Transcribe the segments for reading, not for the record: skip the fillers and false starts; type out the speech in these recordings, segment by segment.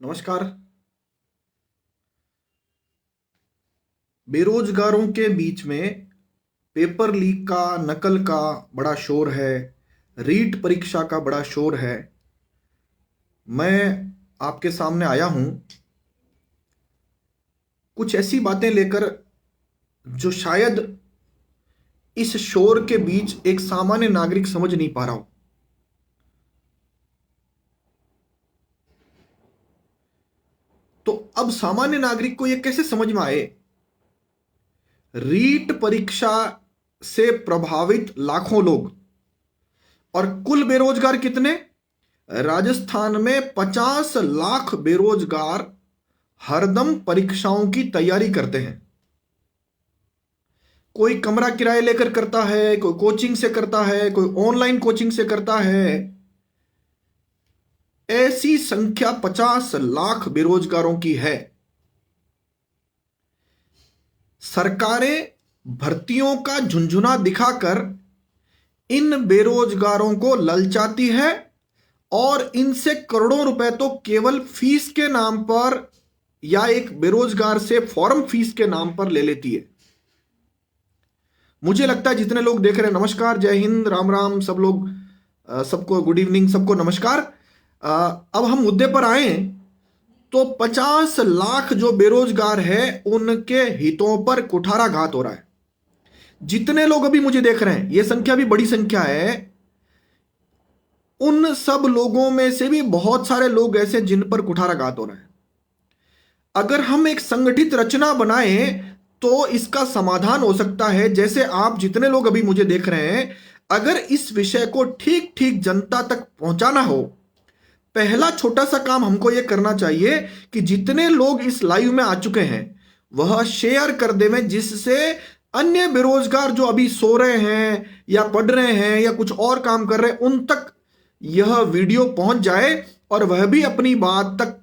नमस्कार। बेरोजगारों के बीच में पेपर लीक का, नकल का बड़ा शोर है। रीट परीक्षा का बड़ा शोर है। मैं आपके सामने आया हूं कुछ ऐसी बातें लेकर जो शायद इस शोर के बीच एक सामान्य नागरिक समझ नहीं पा रहा हो। तो अब सामान्य नागरिक को यह कैसे समझ में आए? रीट परीक्षा से प्रभावित लाखों लोग और कुल बेरोजगार कितने? राजस्थान में 50 लाख बेरोजगार हरदम परीक्षाओं की तैयारी करते हैं। कोई कमरा किराए लेकर करता है, कोई कोचिंग से करता है, कोई ऑनलाइन कोचिंग से करता है। ऐसी संख्या 50 लाख बेरोजगारों की है। सरकारें भर्तियों का झुंझुना दिखाकर इन बेरोजगारों को ललचाती है और इनसे करोड़ों रुपए तो केवल फीस के नाम पर या एक बेरोजगार से फॉर्म फीस के नाम पर ले लेती है। मुझे लगता है जितने लोग देख रहे हैं, नमस्कार, जय हिंद, राम राम, सब लोग, सबको गुड इवनिंग, सबको नमस्कार। अब हम मुद्दे पर आए तो 50 लाख जो बेरोजगार है उनके हितों पर कुठाराघात हो रहा है। जितने लोग अभी मुझे देख रहे हैं, यह संख्या भी बड़ी संख्या है। उन सब लोगों में से भी बहुत सारे लोग ऐसे जिन पर कुठाराघात हो रहा है। अगर हम एक संगठित रचना बनाएं तो इसका समाधान हो सकता है। जैसे आप जितने लोग अभी मुझे देख रहे हैं, अगर इस विषय को ठीक ठीक जनता तक पहुंचाना हो, पहला छोटा सा काम हमको यह करना चाहिए कि जितने लोग इस लाइव में आ चुके हैं वह शेयर कर देवें, जिससे अन्य बेरोजगार जो अभी सो रहे हैं या पढ़ रहे हैं या कुछ और काम कर रहे हैं, उन तक यह वीडियो पहुंच जाए और वह भी अपनी बात तक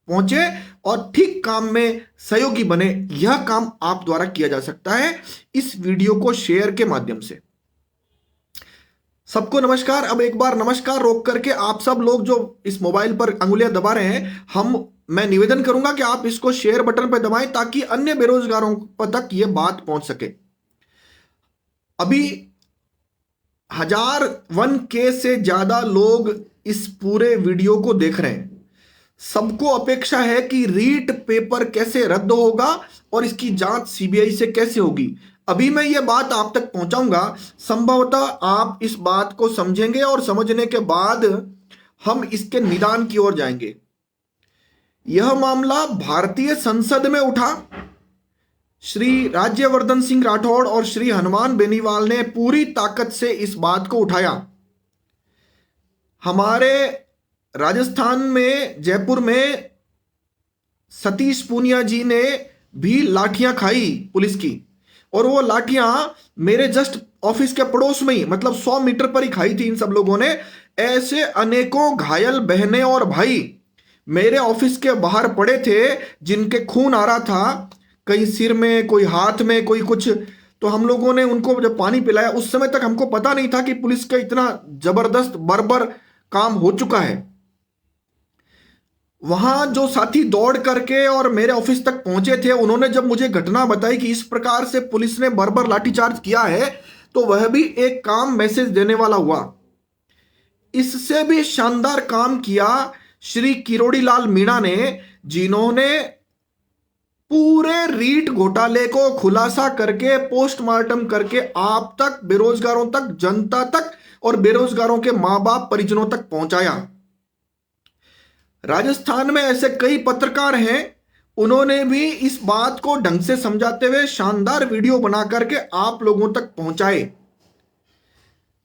पहुंचे और ठीक काम में सहयोगी बने। यह काम आप द्वारा किया जा सकता है इस वीडियो को शेयर के माध्यम से। सबको नमस्कार। अब एक बार नमस्कार रोक करके आप सब लोग जो इस मोबाइल पर अंगुलियां दबा रहे हैं, मैं निवेदन करूंगा कि आप इसको शेयर बटन पर दबाएं ताकि अन्य बेरोजगारों तक यह बात पहुंच सके। अभी 1001K से ज्यादा लोग इस पूरे वीडियो को देख रहे हैं। सबको अपेक्षा है कि रीट पेपर कैसे रद्द होगा और इसकी जांच सीबीआई से कैसे होगी। अभी मैं ये बात आप तक पहुंचाऊंगा। संभवतः आप इस बात को समझेंगे और समझने के बाद हम इसके निदान की ओर जाएंगे। यह मामला भारतीय संसद में उठा। श्री राज्यवर्धन सिंह राठौड़ और श्री हनुमान बेनीवाल ने पूरी ताकत से इस बात को उठाया। हमारे राजस्थान में, जयपुर में सतीश पूनिया जी ने भी लाठियां खाई पुलिस की, और वो लाठियां मेरे जस्ट ऑफिस के पड़ोस में ही, मतलब 100 मीटर पर ही खाई थी इन सब लोगों ने। ऐसे अनेकों घायल बहनें और भाई मेरे ऑफिस के बाहर पड़े थे जिनके खून आ रहा था, कहीं सिर में, कोई हाथ में, कोई कुछ। तो हम लोगों ने उनको जब पानी पिलाया, उस समय तक हमको पता नहीं था कि पुलिस का इतना जबरदस्त बर्बर काम हो चुका है। वहां जो साथी दौड़ करके और मेरे ऑफिस तक पहुंचे थे, उन्होंने जब मुझे घटना बताई कि इस प्रकार से पुलिस ने बर्बर लाठीचार्ज किया है, तो वह भी एक काम मैसेज देने वाला हुआ। इससे भी शानदार काम किया श्री किरोड़ी लाल मीणा ने, जिन्होंने पूरे रीट घोटाले को खुलासा करके, पोस्टमार्टम करके आप तक, बेरोजगारों तक, जनता तक और बेरोजगारों के मां बाप परिजनों तक पहुंचाया। राजस्थान में ऐसे कई पत्रकार हैं, उन्होंने भी इस बात को ढंग से समझाते हुए शानदार वीडियो बना करके आप लोगों तक पहुंचाए।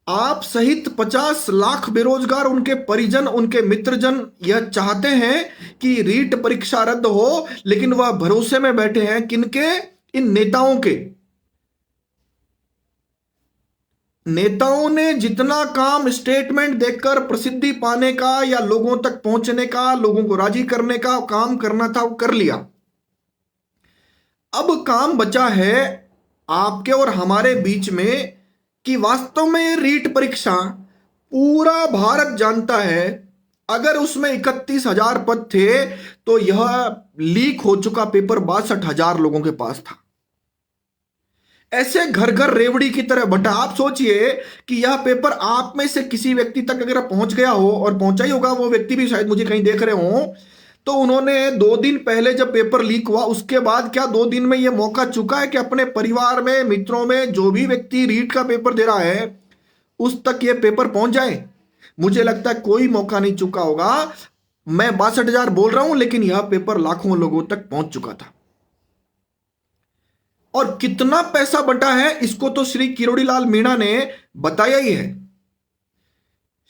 आप सहित 50 लाख बेरोजगार, उनके परिजन, उनके मित्रजन यह चाहते हैं कि रीट परीक्षा रद्द हो, लेकिन वह भरोसे में बैठे हैं किनके? इन नेताओं के। नेताओं ने जितना काम स्टेटमेंट देकर प्रसिद्धि पाने का या लोगों तक पहुंचने का, लोगों को राजी करने का काम करना था, वो कर लिया। अब काम बचा है आपके और हमारे बीच में कि वास्तव में रीट परीक्षा पूरा भारत जानता है अगर उसमें 31,000 पद थे तो यह लीक हो चुका पेपर 62,000 लोगों के पास था। ऐसे घर घर रेवड़ी की तरह बंटा। आप सोचिए कि यह पेपर आप में से किसी व्यक्ति तक अगर पहुंच गया हो, और पहुंचा ही होगा, वो व्यक्ति भी शायद मुझे कहीं देख रहे हो, तो उन्होंने 2 दिन पहले जब पेपर लीक हुआ उसके बाद क्या 2 दिन में यह मौका चुका है कि अपने परिवार में, मित्रों में जो भी व्यक्ति रीट का पेपर दे रहा है उस तक यह पेपर पहुंच जाए? मुझे लगता है कोई मौका नहीं चुका होगा। मैं 62,000 बोल रहा हूं, लेकिन यह पेपर लाखों लोगों तक पहुंच चुका था। और कितना पैसा बटा है इसको तो श्री किरोड़ीलाल मीणा ने बताया ही है।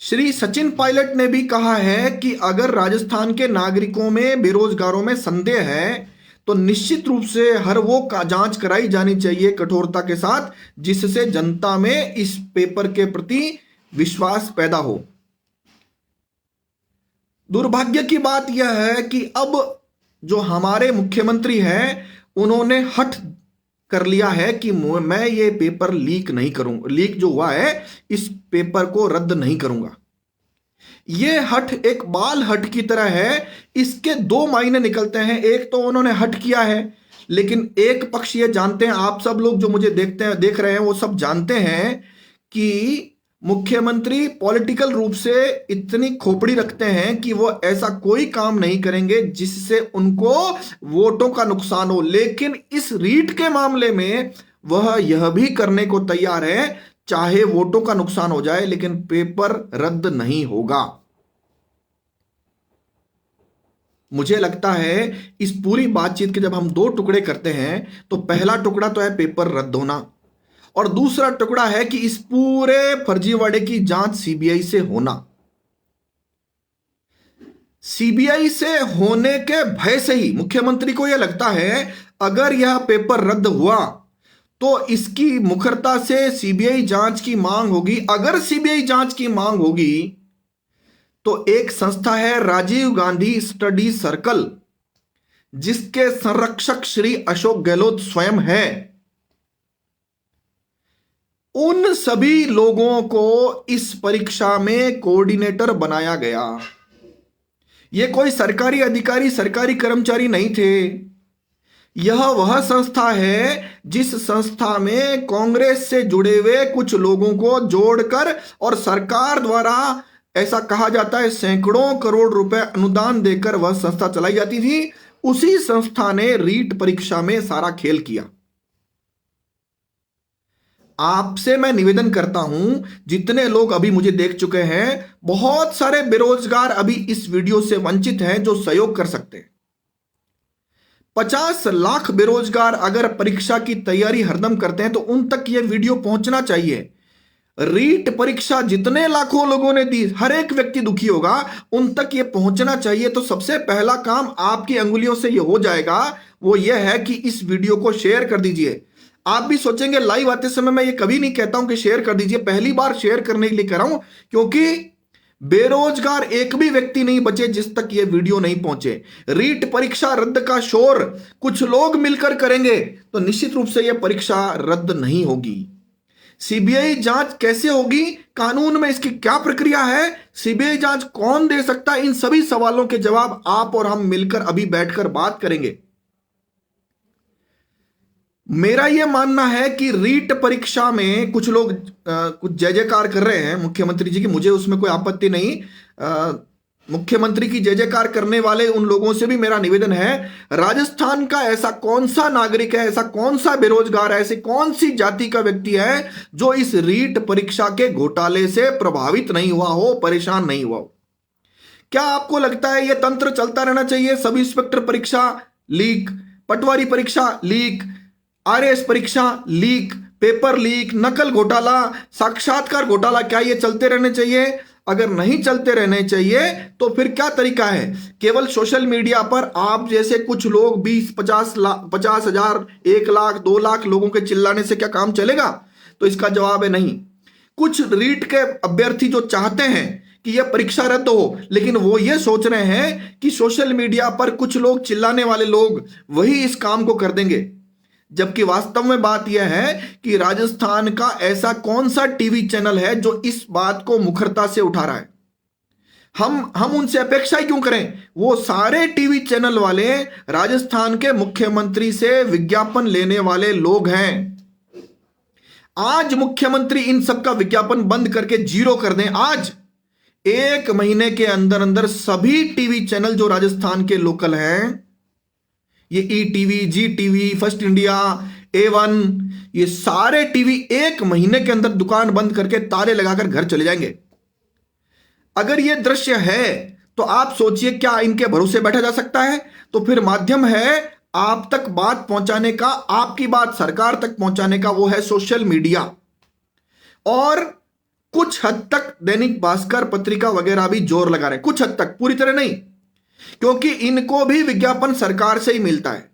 श्री सचिन पायलट ने भी कहा है कि अगर राजस्थान के नागरिकों में, बेरोजगारों में संदेह है तो निश्चित रूप से हर वो का जांच कराई जानी चाहिए कठोरता के साथ, जिससे जनता में इस पेपर के प्रति विश्वास पैदा हो। दुर्भाग्य की बात यह है कि अब जो हमारे मुख्यमंत्री हैं उन्होंने हठ कर लिया है कि मैं ये पेपर लीक नहीं करूंगा, लीक जो हुआ है इस पेपर को रद्द नहीं करूंगा। ये हठ एक बाल हठ की तरह है। इसके 2 मायने निकलते हैं। एक तो उन्होंने हठ किया है, लेकिन एक पक्ष ये जानते हैं, आप सब लोग जो मुझे देख रहे हैं वो सब जानते हैं कि मुख्यमंत्री पॉलिटिकल रूप से इतनी खोपड़ी रखते हैं कि वो ऐसा कोई काम नहीं करेंगे जिससे उनको वोटों का नुकसान हो। लेकिन इस रीट के मामले में वह यह भी करने को तैयार है, चाहे वोटों का नुकसान हो जाए, लेकिन पेपर रद्द नहीं होगा। मुझे लगता है इस पूरी बातचीत के जब हम 2 टुकड़े करते हैं तो पहला टुकड़ा तो है पेपर रद्द होना, और दूसरा टुकड़ा है कि इस पूरे फर्जीवाड़े की जांच सीबीआई से होना। सीबीआई से होने के भय से ही मुख्यमंत्री को यह लगता है अगर यह पेपर रद्द हुआ तो इसकी मुखरता से सीबीआई जांच की मांग होगी। अगर सीबीआई जांच की मांग होगी तो एक संस्था है राजीव गांधी स्टडी सर्कल, जिसके संरक्षक श्री अशोक गहलोत स्वयं है, उन सभी लोगों को इस परीक्षा में कोऑर्डिनेटर बनाया गया। ये कोई सरकारी अधिकारी, सरकारी कर्मचारी नहीं थे। यह वह संस्था है जिस संस्था में कांग्रेस से जुड़े हुए कुछ लोगों को जोड़कर और सरकार द्वारा ऐसा कहा जाता है सैकड़ों करोड़ रुपए अनुदान देकर वह संस्था चलाई जाती थी। उसी संस्था ने रीट परीक्षा में सारा खेल किया। आपसे मैं निवेदन करता हूं, जितने लोग अभी मुझे देख चुके हैं, बहुत सारे बेरोजगार अभी इस वीडियो से वंचित हैं जो सहयोग कर सकते हैं। 50 लाख बेरोजगार अगर परीक्षा की तैयारी हरदम करते हैं तो उन तक यह वीडियो पहुंचना चाहिए। रीट परीक्षा जितने लाखों लोगों ने दी, हर एक व्यक्ति दुखी होगा, उन तक यह पहुंचना चाहिए। तो सबसे पहला काम आपकी अंगुलियों से यह हो जाएगा, वो यह है कि इस वीडियो को शेयर कर दीजिए। आप भी सोचेंगे लाइव आते समय मैं ये कभी नहीं कहता हूं कि शेयर कर दीजिए, पहली बार शेयर करने के लिए कह रहा हूं, क्योंकि बेरोजगार एक भी व्यक्ति नहीं बचे जिस तक ये वीडियो नहीं पहुंचे। रीट परीक्षा रद्द का शोर कुछ लोग मिलकर करेंगे तो निश्चित रूप से यह परीक्षा रद्द नहीं होगी। सीबीआई जांच कैसे होगी, कानून में इसकी क्या प्रक्रिया है, सीबीआई जांच कौन दे सकता है, इन सभी सवालों के जवाब आप और हम मिलकर अभी बैठकर बात करेंगे। मेरा यह मानना है कि रीट परीक्षा में कुछ लोग कुछ जय जयकार कर रहे हैं मुख्यमंत्री जी की, मुझे उसमें कोई आपत्ति नहीं। मुख्यमंत्री की जय जयकार करने वाले उन लोगों से भी मेरा निवेदन है, राजस्थान का ऐसा कौन सा नागरिक है, ऐसा कौन सा बेरोजगार है, ऐसी कौन सी जाति का व्यक्ति है जो इस रीट परीक्षा के घोटाले से प्रभावित नहीं हुआ हो, परेशान नहीं हुआ हो? क्या आपको लगता है यह तंत्र चलता रहना चाहिए? सब इंस्पेक्टर परीक्षा लीक, पटवारी परीक्षा लीक, आरएएस परीक्षा लीक, पेपर लीक, नकल घोटाला, साक्षात्कार घोटाला, क्या ये चलते रहने चाहिए? अगर नहीं चलते रहने चाहिए तो फिर क्या तरीका है? केवल सोशल मीडिया पर आप जैसे कुछ लोग 20-50,000, 1 लाख, 2 लाख लोगों के चिल्लाने से क्या काम चलेगा? तो इसका जवाब है नहीं। कुछ रीट के अभ्यर्थी जो चाहते हैं कि यह परीक्षा रद्द हो, लेकिन वो ये सोच रहे हैं कि सोशल मीडिया पर कुछ लोग, चिल्लाने वाले लोग, वही इस काम को कर देंगे। जबकि वास्तव में बात यह है कि राजस्थान का ऐसा कौन सा टीवी चैनल है जो इस बात को मुखरता से उठा रहा है? हम उनसे अपेक्षा ही क्यों करें? वो सारे टीवी चैनल वाले राजस्थान के मुख्यमंत्री से विज्ञापन लेने वाले लोग हैं। आज मुख्यमंत्री इन सब का विज्ञापन बंद करके जीरो कर दें, आज 1 महीने के अंदर अंदर सभी टीवी चैनल जो राजस्थान के लोकल हैं, ये ईटीवी, जी टीवी, फर्स्ट इंडिया, A1, ये सारे टीवी 1 महीने के अंदर दुकान बंद करके ताले लगाकर घर चले जाएंगे। अगर ये दृश्य है तो आप सोचिए क्या इनके भरोसे बैठा जा सकता है? तो फिर माध्यम है आप तक बात पहुंचाने का, आपकी बात सरकार तक पहुंचाने का, वो है सोशल मीडिया। और कुछ हद तक दैनिक भास्कर पत्रिका वगैरह भी जोर लगा रहे हैं, कुछ हद तक, पूरी तरह नहीं, क्योंकि इनको भी विज्ञापन सरकार से ही मिलता है।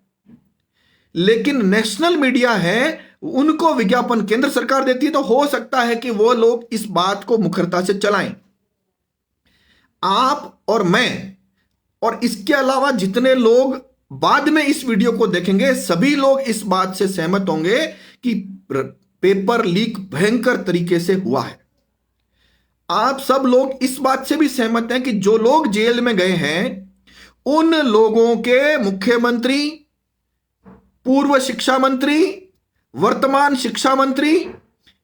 लेकिन नेशनल मीडिया है, उनको विज्ञापन केंद्र सरकार देती है, तो हो सकता है कि वो लोग इस बात को मुखरता से चलाएं। आप और मैं और इसके अलावा जितने लोग बाद में इस वीडियो को देखेंगे, सभी लोग इस बात से सहमत होंगे कि पेपर लीक भयंकर तरीके से हुआ है। आप सब लोग इस बात से भी सहमत हैं कि जो लोग जेल में गए हैं उन लोगों के मुख्यमंत्री, पूर्व शिक्षा मंत्री, वर्तमान शिक्षा मंत्री,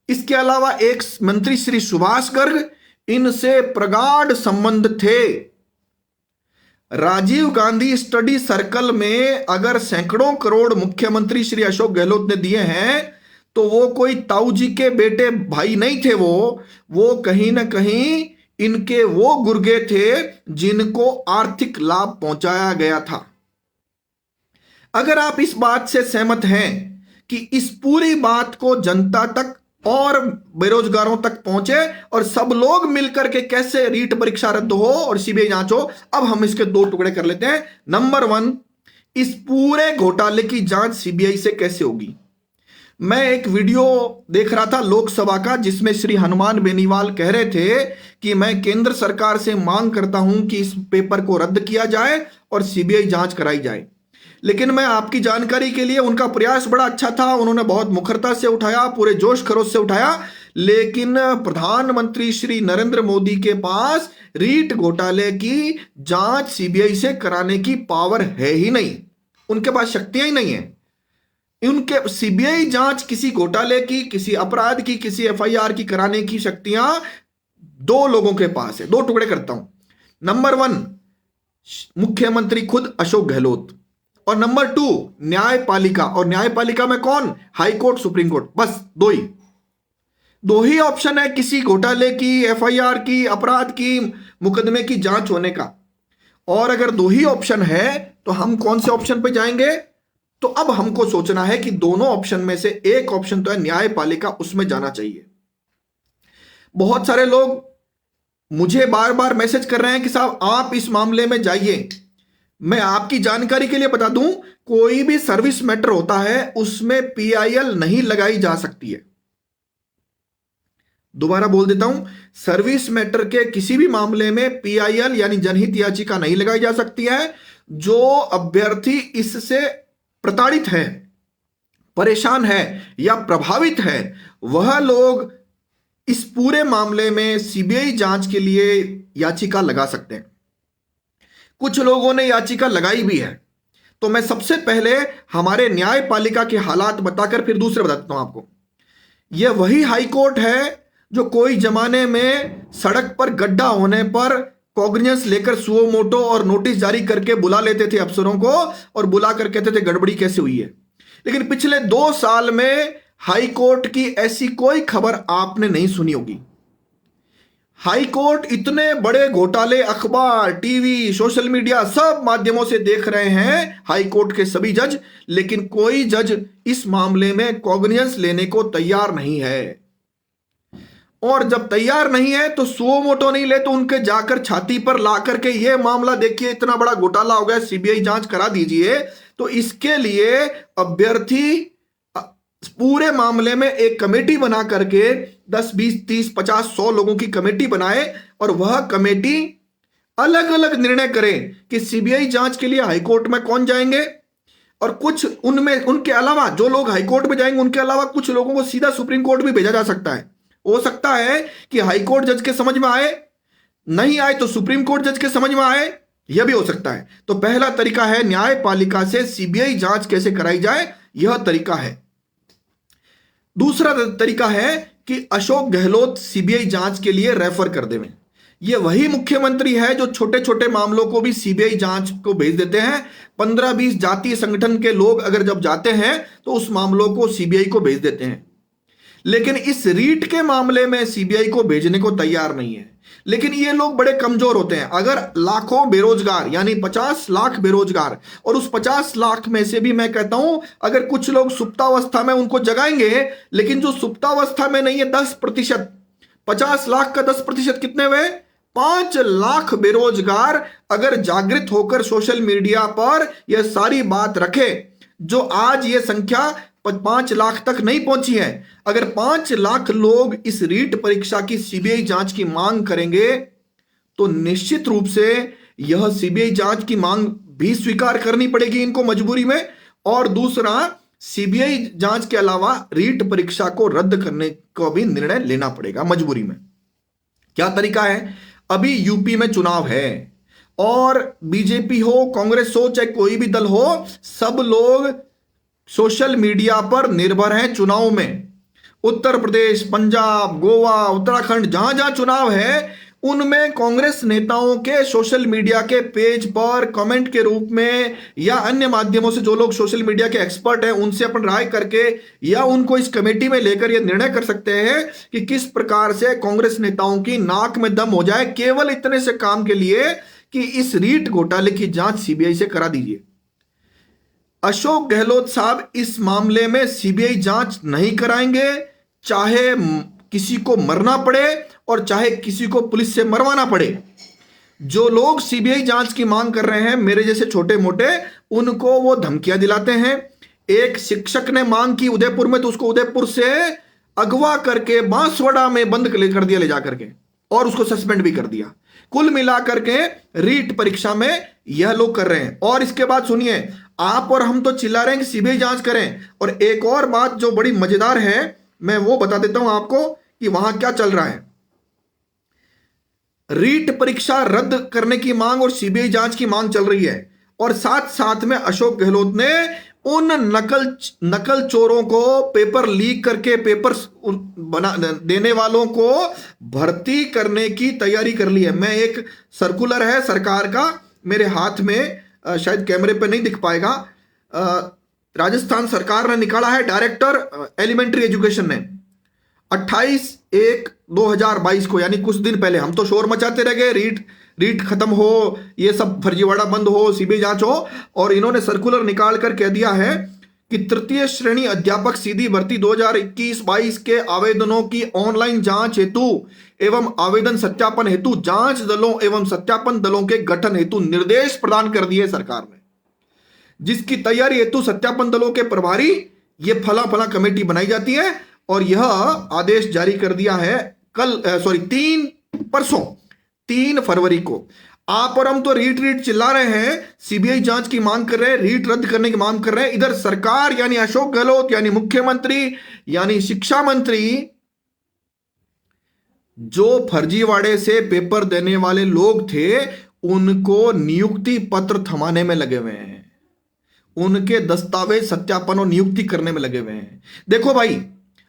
इसके अलावा एक मंत्री श्री सुभाष गर्ग, इनसे प्रगाढ़ संबंध थे। राजीव गांधी स्टडी सर्कल में अगर सैकड़ों करोड़ मुख्यमंत्री श्री अशोक गहलोत ने दिए हैं तो वो कोई ताऊ जी के बेटे भाई नहीं थे, वो कहीं ना कहीं इनके वो गुर्गे थे जिनको आर्थिक लाभ पहुंचाया गया था। अगर आप इस बात से सहमत हैं कि इस पूरी बात को जनता तक और बेरोजगारों तक पहुंचे और सब लोग मिलकर के कैसे रीट परीक्षा रद्द हो और सीबीआई जांच हो, अब हम इसके 2 टुकड़े कर लेते हैं। नंबर 1, इस पूरे घोटाले की जांच सीबीआई से कैसे होगी? मैं एक वीडियो देख रहा था लोकसभा का, जिसमें श्री हनुमान बेनीवाल कह रहे थे कि मैं केंद्र सरकार से मांग करता हूं कि इस पेपर को रद्द किया जाए और सीबीआई जांच कराई जाए। लेकिन मैं आपकी जानकारी के लिए, उनका प्रयास बड़ा अच्छा था, उन्होंने बहुत मुखरता से उठाया, पूरे जोश खरोश से उठाया, लेकिन प्रधानमंत्री श्री नरेंद्र मोदी के पास रीट घोटाले की जांच सीबीआई से कराने की पावर है ही नहीं, उनके पास शक्तियां ही नहीं है। उनके सीबीआई जांच किसी घोटाले की, किसी अपराध की, किसी एफआईआर की कराने की शक्तियां 2 लोगों के पास है। 2 टुकड़े करता हूं। नंबर 1, मुख्यमंत्री खुद अशोक गहलोत, और नंबर 2 न्यायपालिका। और न्यायपालिका में कौन? High court, supreme court. बस 2 ही ऑप्शन है किसी घोटाले की, एफआईआर की, अपराध की, मुकदमे की जांच होने का। और अगर 2 ही ऑप्शन है तो हम कौन से ऑप्शन पे जाएंगे? तो अब हमको सोचना है कि दोनों ऑप्शन में से एक ऑप्शन तो है न्यायपालिका, उसमें जाना चाहिए। बहुत सारे लोग मुझे बार बार मैसेज कर रहे हैं कि साहब आप इस मामले में जाइए। मैं आपकी जानकारी के लिए बता दूं, कोई भी सर्विस मैटर होता है उसमें पीआईएल नहीं लगाई जा सकती है। दोबारा बोल देता हूं, सर्विस मैटर के किसी भी मामले में पीआईएल यानी जनहित याचिका नहीं लगाई जा सकती है। जो अभ्यर्थी इससे प्रताड़ित है, परेशान है या प्रभावित है, वह लोग इस पूरे मामले में सीबीआई जांच के लिए याचिका लगा सकते हैं। कुछ लोगों ने याचिका लगाई भी है। तो मैं सबसे पहले हमारे न्यायपालिका के हालात बताकर फिर दूसरे बताता हूं आपको। यह वही हाई कोर्ट है जो कोई जमाने में सड़क पर गड्ढा होने पर कॉग्निजेंस लेकर सुओ मोटो और नोटिस जारी करके बुला लेते थे अफसरों को, और बुला कर कहते थे गड़बड़ी कैसे हुई है। लेकिन पिछले 2 साल में हाई कोर्ट की ऐसी कोई खबर आपने नहीं सुनी होगी। हाई कोर्ट इतने बड़े घोटाले अखबार, टीवी, सोशल मीडिया सब माध्यमों से देख रहे हैं, हाई कोर्ट के सभी जज, लेकिन कोई जज इस मामले में कॉग्निजेंस लेने को तैयार नहीं है। और जब तैयार नहीं है तो सुओ मोटो नहीं ले तो उनके जाकर छाती पर ला करके ये मामला देखिए इतना बड़ा घोटाला हो गया, सीबीआई जांच करा दीजिए। तो इसके लिए अभ्यर्थी पूरे मामले में एक कमेटी बना करके 10, 20, 30, 50, 100 लोगों की कमेटी बनाए और वह कमेटी अलग अलग निर्णय करे कि सीबीआई जांच के लिए हाईकोर्ट में कौन जाएंगे, और कुछ उनमें, उनके अलावा जो लोग हाईकोर्ट में जाएंगे उनके अलावा कुछ लोगों को सीधा सुप्रीम कोर्ट भी भेजा जा सकता है। हो सकता है कि हाईकोर्ट जज के समझ में आए नहीं आए तो सुप्रीम कोर्ट जज के समझ में आए, यह भी हो सकता है। तो पहला तरीका है न्यायपालिका से सीबीआई जांच कैसे कराई जाए, यह तरीका है। दूसरा तरीका है कि अशोक गहलोत सीबीआई जांच के लिए रेफर कर देवें। यह वही मुख्यमंत्री है जो छोटे छोटे मामलों को भी सीबीआई जांच को भेज देते हैं। 15-20 जातीय संगठन के लोग अगर जब जाते हैं तो उस मामलों को सीबीआई को भेज देते हैं, लेकिन इस रीट के मामले में सीबीआई को भेजने को तैयार नहीं है। लेकिन ये लोग बड़े कमजोर होते हैं। अगर लाखों बेरोजगार यानी 50 लाख बेरोजगार, और उस 50 लाख में से भी मैं कहता हूं अगर कुछ लोग सुप्तावस्था में उनको जगाएंगे, लेकिन जो सुप्तावस्था में नहीं है 10%, 50 लाख का 10% कितने हुए, 5 लाख बेरोजगार अगर जागृत होकर सोशल मीडिया पर यह सारी बात रखे, जो आज यह संख्या 5 लाख तक नहीं पहुंची है, अगर 5 लाख लोग इस रीट परीक्षा की सीबीआई जांच की मांग करेंगे तो निश्चित रूप से यह सीबीआई जांच की मांग भी स्वीकार करनी पड़ेगी इनको मजबूरी में। और दूसरा, सीबीआई जांच के अलावा रीट परीक्षा को रद्द करने का भी निर्णय लेना पड़ेगा मजबूरी में। क्या तरीका है, अभी यूपी में चुनाव है और बीजेपी हो, कांग्रेस हो, चाहे कोई भी दल हो, सब लोग सोशल मीडिया पर निर्भर हैं चुनाव में। उत्तर प्रदेश, पंजाब, गोवा, उत्तराखंड, जहां जहां चुनाव है उनमें कांग्रेस नेताओं के सोशल मीडिया के पेज पर कमेंट के रूप में या अन्य माध्यमों से जो लोग सोशल मीडिया के एक्सपर्ट हैं उनसे अपन राय करके या उनको इस कमेटी में लेकर यह निर्णय कर सकते हैं कि किस प्रकार से कांग्रेस नेताओं की नाक में दम हो जाए, केवल इतने से काम के लिए कि इस रीट घोटाले की जांच सीबीआई से करा दीजिए। अशोक गहलोत साहब इस मामले में सीबीआई जांच नहीं कराएंगे, चाहे किसी को मरना पड़े और चाहे किसी को पुलिस से मरवाना पड़े। जो लोग सीबीआई जांच की मांग कर रहे हैं मेरे जैसे छोटे मोटे, उनको वो धमकियां दिलाते हैं। एक शिक्षक ने मांग की उदयपुर में तो उसको उदयपुर से अगवा करके बांसवाड़ा में बंद कर दिया ले जाकर के, और उसको सस्पेंड भी कर दिया। कुल मिलाकर के रीट परीक्षा में यह लोग कर रहे हैं। और इसके बाद सुनिए, आप और हम तो चिल्ला रहे हैं कि सीबीआई जांच करें, और एक और बात जो बड़ी मजेदार है मैं वो बता देता हूं आपको कि वहां क्या चल रहा है। रीट परीक्षा रद्द करने की मांग और सीबीआई जांच की मांग चल रही है, और साथ साथ में अशोक गहलोत ने उन नकल चोरों को, पेपर लीक करके पेपर बना देने वालों को भर्ती करने की तैयारी कर ली है। मैं एक सर्कुलर है सरकार का मेरे हाथ में, शायद कैमरे पे नहीं दिख पाएगा, राजस्थान सरकार ने निकाला है, डायरेक्टर एलिमेंट्री एजुकेशन ने 28/1/2022 को, यानी कुछ दिन पहले। हम तो शोर मचाते रह गए रीट खत्म हो, ये सब फर्जीवाड़ा बंद हो, सीबीआई जांच हो, और इन्होंने सर्कुलर निकाल कर कह दिया है कि तृतीय श्रेणी अध्यापक सीधी भर्ती 2021-22 के आवेदनों की ऑनलाइन जांच हेतु एवं आवेदन सत्यापन हेतु जांच दलों एवं सत्यापन दलों के गठन हेतु निर्देश प्रदान कर दिए सरकार ने, जिसकी तैयारी हेतु सत्यापन दलों के प्रभारी ये फला फला कमेटी बनाई जाती है। और यह आदेश जारी कर दिया है परसों 3 फरवरी को। आप और हम तो रीट चिल्ला रहे हैं, सीबीआई जांच की मांग कर रहे हैं, रीट रद्द करने की मांग कर रहे हैं। इधर सरकार यानी अशोक गहलोत यानी मुख्यमंत्री यानी शिक्षा मंत्री, जो फर्जीवाड़े से पेपर देने वाले लोग थे उनको नियुक्ति पत्र थमाने में लगे हुए हैं, उनके दस्तावेज सत्यापन और नियुक्ति करने में लगे हुए हैं। देखो भाई,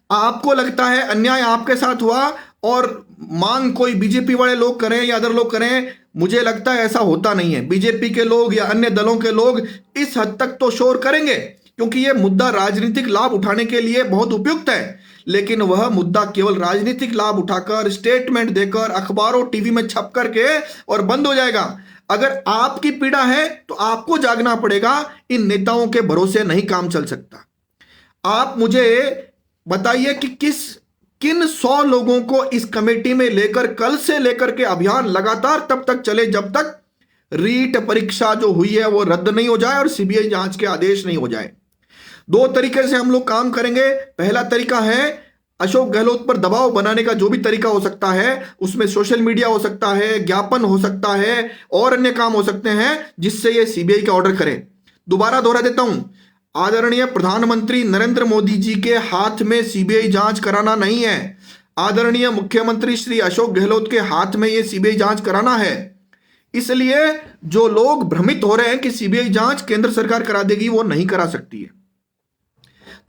आपको लगता है अन्याय आपके साथ हुआ और मांग कोई बीजेपी वाले लोग करें या अदर लोग करें, मुझे लगता है ऐसा होता नहीं है। बीजेपी के लोग या अन्य दलों के लोग इस हद तक तो शोर करेंगे क्योंकि यह मुद्दा राजनीतिक लाभ उठाने के लिए बहुत उपयुक्त है, लेकिन वह मुद्दा केवल राजनीतिक लाभ उठाकर, स्टेटमेंट देकर, अखबारों टीवी में छप करके और बंद हो जाएगा। अगर आपकी पीड़ा है तो आपको जागना पड़ेगा, इन नेताओं के भरोसे नहीं काम चल सकता। आप मुझे बताइए कि किन 100 लोगों को इस कमेटी में लेकर कल से लेकर के अभियान लगातार तब तक चले जब तक रीट परीक्षा जो हुई है वो रद्द नहीं हो जाए और सीबीआई जांच के आदेश नहीं हो जाए। 2 तरीके से हम लोग काम करेंगे। पहला तरीका है अशोक गहलोत पर दबाव बनाने का, जो भी तरीका हो सकता है, उसमें सोशल मीडिया हो सकता है, ज्ञापन हो सकता है और अन्य काम हो सकते हैं जिससे ये सीबीआई का ऑर्डर करे। दोबारा दोहरा देता हूं, आदरणीय प्रधानमंत्री नरेंद्र मोदी जी के हाथ में सीबीआई जांच कराना नहीं है। आदरणीय मुख्यमंत्री श्री अशोक गहलोत के हाथ में ये सीबीआई जांच कराना है। इसलिए जो लोग भ्रमित हो रहे हैं कि सीबीआई जांच केंद्र सरकार करा देगी, वो नहीं करा सकती है।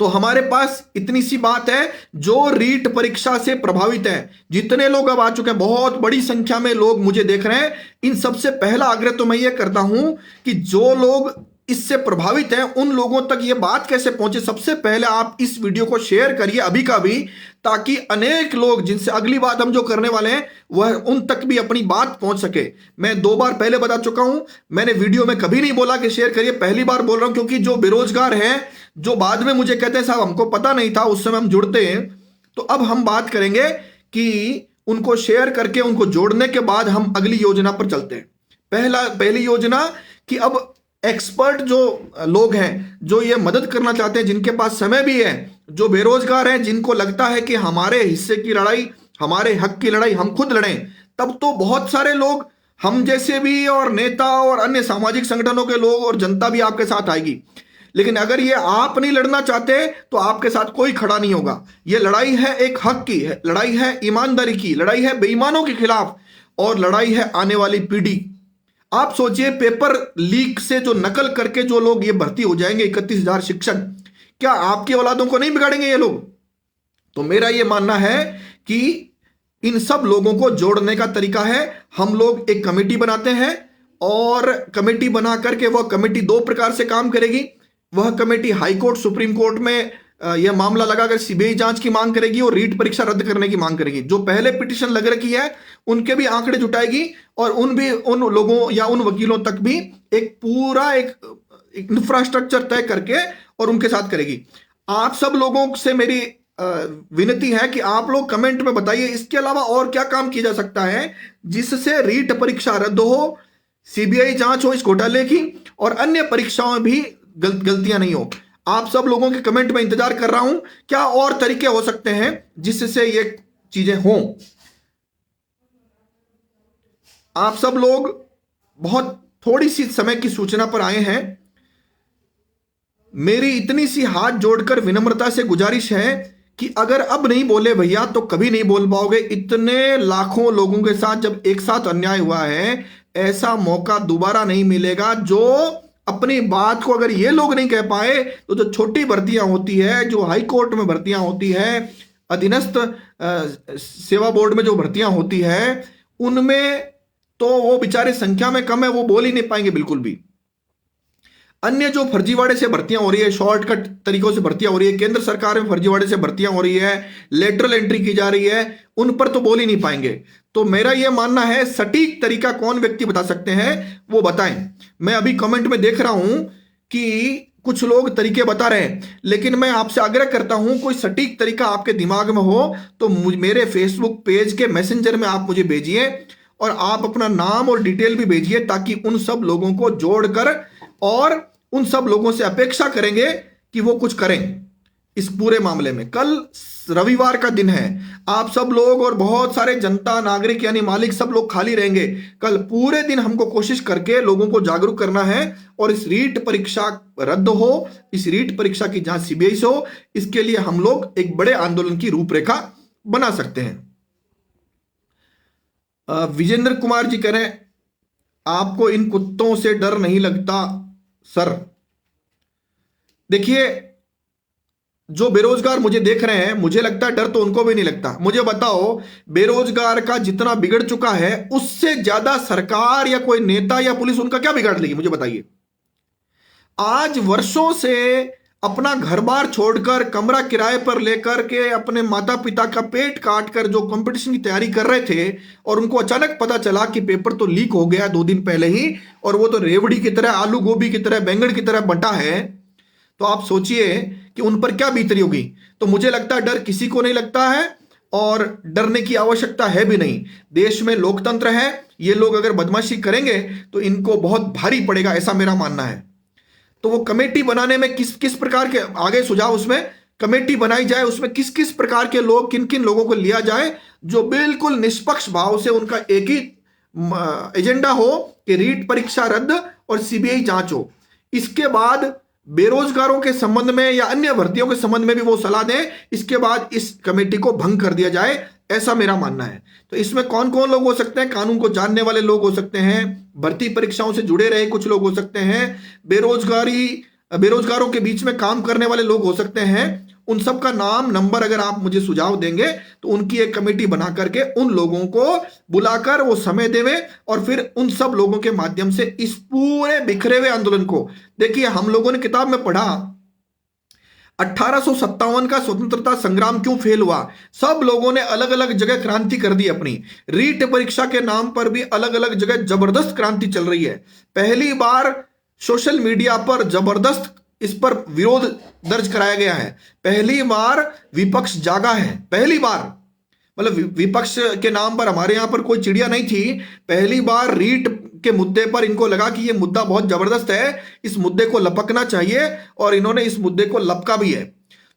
तो हमारे पास इतनी सी बात है, जो रीट परीक्षा से प्रभावित है, जितने लोग अब आ चुके हैं, बहुत बड़ी संख्या में लोग मुझे देख रहे हैं, इन सबसे पहला आग्रह तो मैं ये करता हूं कि जो लोग इससे प्रभावित हैं उन लोगों तक ये बात कैसे पहुंचे। सबसे पहले आप इस वीडियो को शेयर करिए अभी का भी, ताकि अनेक लोग जिनसे अगली बात हम जो करने वाले हैं वह उन तक भी अपनी बात पहुंच सके। मैं 2 बार पहले बता चुका हूं, मैंने वीडियो में कभी नहीं बोला कि शेयर करिए, पहली बार बोल रहा हूं, क्योंकि जो बेरोजगार हैं, जो बाद में मुझे कहते हैं साहब हमको पता नहीं था, उस समय हम जुड़ते हैं, तो अब हम बात करेंगे कि उनको शेयर करके उनको जोड़ने के बाद हम अगली योजना पर चलते हैं। पहली योजना कि अब एक्सपर्ट जो लोग हैं, जो ये मदद करना चाहते हैं, जिनके पास समय भी है, जो बेरोजगार हैं, जिनको लगता है कि हमारे हिस्से की लड़ाई, हमारे हक की लड़ाई हम खुद लड़ें, तब तो बहुत सारे लोग हम जैसे भी और नेता और अन्य सामाजिक संगठनों के लोग और जनता भी आपके साथ आएगी। लेकिन अगर ये आप नहीं लड़ना चाहते तो आपके साथ कोई खड़ा नहीं होगा। ये लड़ाई है एक हक की, है लड़ाई है ईमानदारी की, लड़ाई है बेईमानों के खिलाफ, और लड़ाई है आने वाली पीढ़ी। आप सोचिए, पेपर लीक से जो नकल करके जो लोग ये भर्ती हो जाएंगे 31,000 शिक्षक, क्या आपकी औलादों को नहीं बिगाड़ेंगे ये लोग? तो मेरा ये मानना है कि इन सब लोगों को जोड़ने का तरीका है, हम लोग एक कमेटी बनाते हैं, और कमेटी बना करके वह कमेटी 2 प्रकार से काम करेगी। वह committee high court, supreme court में यह मामला लगाकर सीबीआई जांच की मांग करेगी और रीट परीक्षा रद्द करने की मांग करेगी। जो पहले पिटीशन लग रखी है उनके भी आंकड़े जुटाएगी, और उन लोगों या उन वकीलों तक भी एक पूरा एक इंफ्रास्ट्रक्चर तय करके और उनके साथ करेगी। आप सब लोगों से मेरी विनती है कि आप लोग कमेंट में बताइए इसके अलावा और क्या काम किया जा सकता है जिससे रीट परीक्षा रद्द हो, सीबीआई जांच हो इस घोटाले की, और अन्य परीक्षाओं में भी गलतियां नहीं हो। आप सब लोगों के कमेंट में इंतजार कर रहा हूं, क्या और तरीके हो सकते हैं जिससे ये चीजें हों। आप सब लोग बहुत थोड़ी सी समय की सूचना पर आए हैं। मेरी इतनी सी हाथ जोड़कर विनम्रता से गुजारिश है कि अगर अब नहीं बोले भैया तो कभी नहीं बोल पाओगे। इतने लाखों लोगों के साथ जब एक साथ अन्याय हुआ है, ऐसा मौका दोबारा नहीं मिलेगा। जो अपनी बात को अगर ये लोग नहीं कह पाए, तो जो छोटी भर्तियां होती है, जो हाई कोर्ट में भर्तियां होती है, अधीनस्थ सेवा बोर्ड में जो भर्तियां होती है, उनमें तो वो बेचारे संख्या में कम है, वो बोल ही नहीं पाएंगे बिल्कुल भी। अन्य जो फर्जीवाड़े से भर्तियां हो रही है, शॉर्टकट तरीकों से भर्तियां हो रही है, केंद्र सरकार में फर्जीवाड़े से भर्तियां हो रही है, लेटरल एंट्री की जा रही है, उन पर तो बोल ही नहीं पाएंगे। तो मेरा यह मानना है, सटीक तरीका कौन व्यक्ति बता सकते हैं वो बताएं। मैं अभी कमेंट में देख रहा हूं कि कुछ लोग तरीके बता रहे हैं, लेकिन मैं आपसे आग्रह करता हूं कोई सटीक तरीका आपके दिमाग में हो तो मेरे फेसबुक पेज के मैसेंजर में आप मुझे भेजिए, और आप अपना नाम और डिटेल भी भेजिए, ताकि उन सब लोगों को जोड़कर और उन सब लोगों से अपेक्षा करेंगे कि वो कुछ करें इस पूरे मामले में। कल रविवार का दिन है, आप सब लोग और बहुत सारे जनता, नागरिक यानी मालिक सब लोग खाली रहेंगे। कल पूरे दिन हमको कोशिश करके लोगों को जागरूक करना है, और इस रीट परीक्षा रद्द हो, इस रीट परीक्षा की जांच सीबीआई से हो। इसके लिए हम लोग एक बड़े आंदोलन की रूपरेखा बना सकते हैं। विजेंद्र कुमार जी कह रहे हैं आपको इन कुत्तों से डर नहीं लगता सर। देखिए, जो बेरोजगार मुझे देख रहे हैं, मुझे लगता है डर तो उनको भी नहीं लगता। मुझे बताओ, बेरोजगार का जितना बिगड़ चुका है, उससे ज्यादा सरकार या कोई नेता या पुलिस उनका क्या बिगाड़ लेगी? मुझे बताइए। आज वर्षों से अपना घर बार छोड़कर, कमरा किराए पर लेकर के, अपने माता पिता का पेट काट कर जो कंपटीशन की तैयारी कर रहे थे, और उनको अचानक पता चला कि पेपर तो लीक हो गया 2 दिन पहले ही, और वो तो रेवड़ी की तरह, आलू गोभी की तरह, बैंगन की तरह बंटा है, तो आप सोचिए कि उन पर क्या बीतरी होगी। तो मुझे लगता है डर किसी को नहीं लगता है, और डरने की आवश्यकता है भी नहीं। देश में लोकतंत्र है, ये लोग अगर बदमाशी करेंगे तो इनको बहुत भारी पड़ेगा, ऐसा मेरा मानना है। तो वो कमेटी बनाने में किस किस प्रकार के आगे सुझाव, उसमें कमेटी बनाई जाए, उसमें किस किस प्रकार के लोग, किन किन लोगों को लिया जाए, जो बिल्कुल निष्पक्ष भाव से उनका एक ही एजेंडा हो कि रीट परीक्षा रद्द और सीबीआई जांच हो। इसके बाद बेरोजगारों के संबंध में या अन्य भर्तियों के संबंध में भी वो सलाह दें, इसके बाद इस कमेटी को भंग कर दिया जाए, ऐसा मेरा मानना है। तो इसमें कौन कौन लोग हो सकते हैं? कानून को जानने वाले लोग हो सकते हैं, भर्ती परीक्षाओं से जुड़े रहे कुछ लोग हो सकते हैं, बेरोजगारों के बीच में काम करने वाले लोग हो सकते हैं। उन सब का नाम नंबर अगर आप मुझे सुझाव देंगे तो उनकी एक कमेटी बना करके उन लोगों को बुलाकर वो समय देवे और फिर उन सब लोगों के माध्यम से इस पूरे बिखरे हुए आंदोलन को, देखिए हम लोगों ने किताब में पढ़ा 1857 का स्वतंत्रता संग्राम क्यों फेल हुआ। सब लोगों ने अलग अलग जगह क्रांति कर दी अपनी। रीट परीक्षा के नाम पर भी अलग अलग जगह जबरदस्त क्रांति चल रही है। पहली बार सोशल मीडिया पर जबरदस्त इस पर विरोध दर्ज कराया गया है। पहली बार विपक्ष जागा है, पहली बार, मतलब विपक्ष के नाम पर हमारे यहां पर कोई चिड़िया नहीं थी। पहली बार रीट के मुद्दे पर इनको लगा कि ये मुद्दा बहुत जबरदस्त है, इस मुद्दे को लपकना चाहिए, और इन्होंने इस मुद्दे को लपका भी है।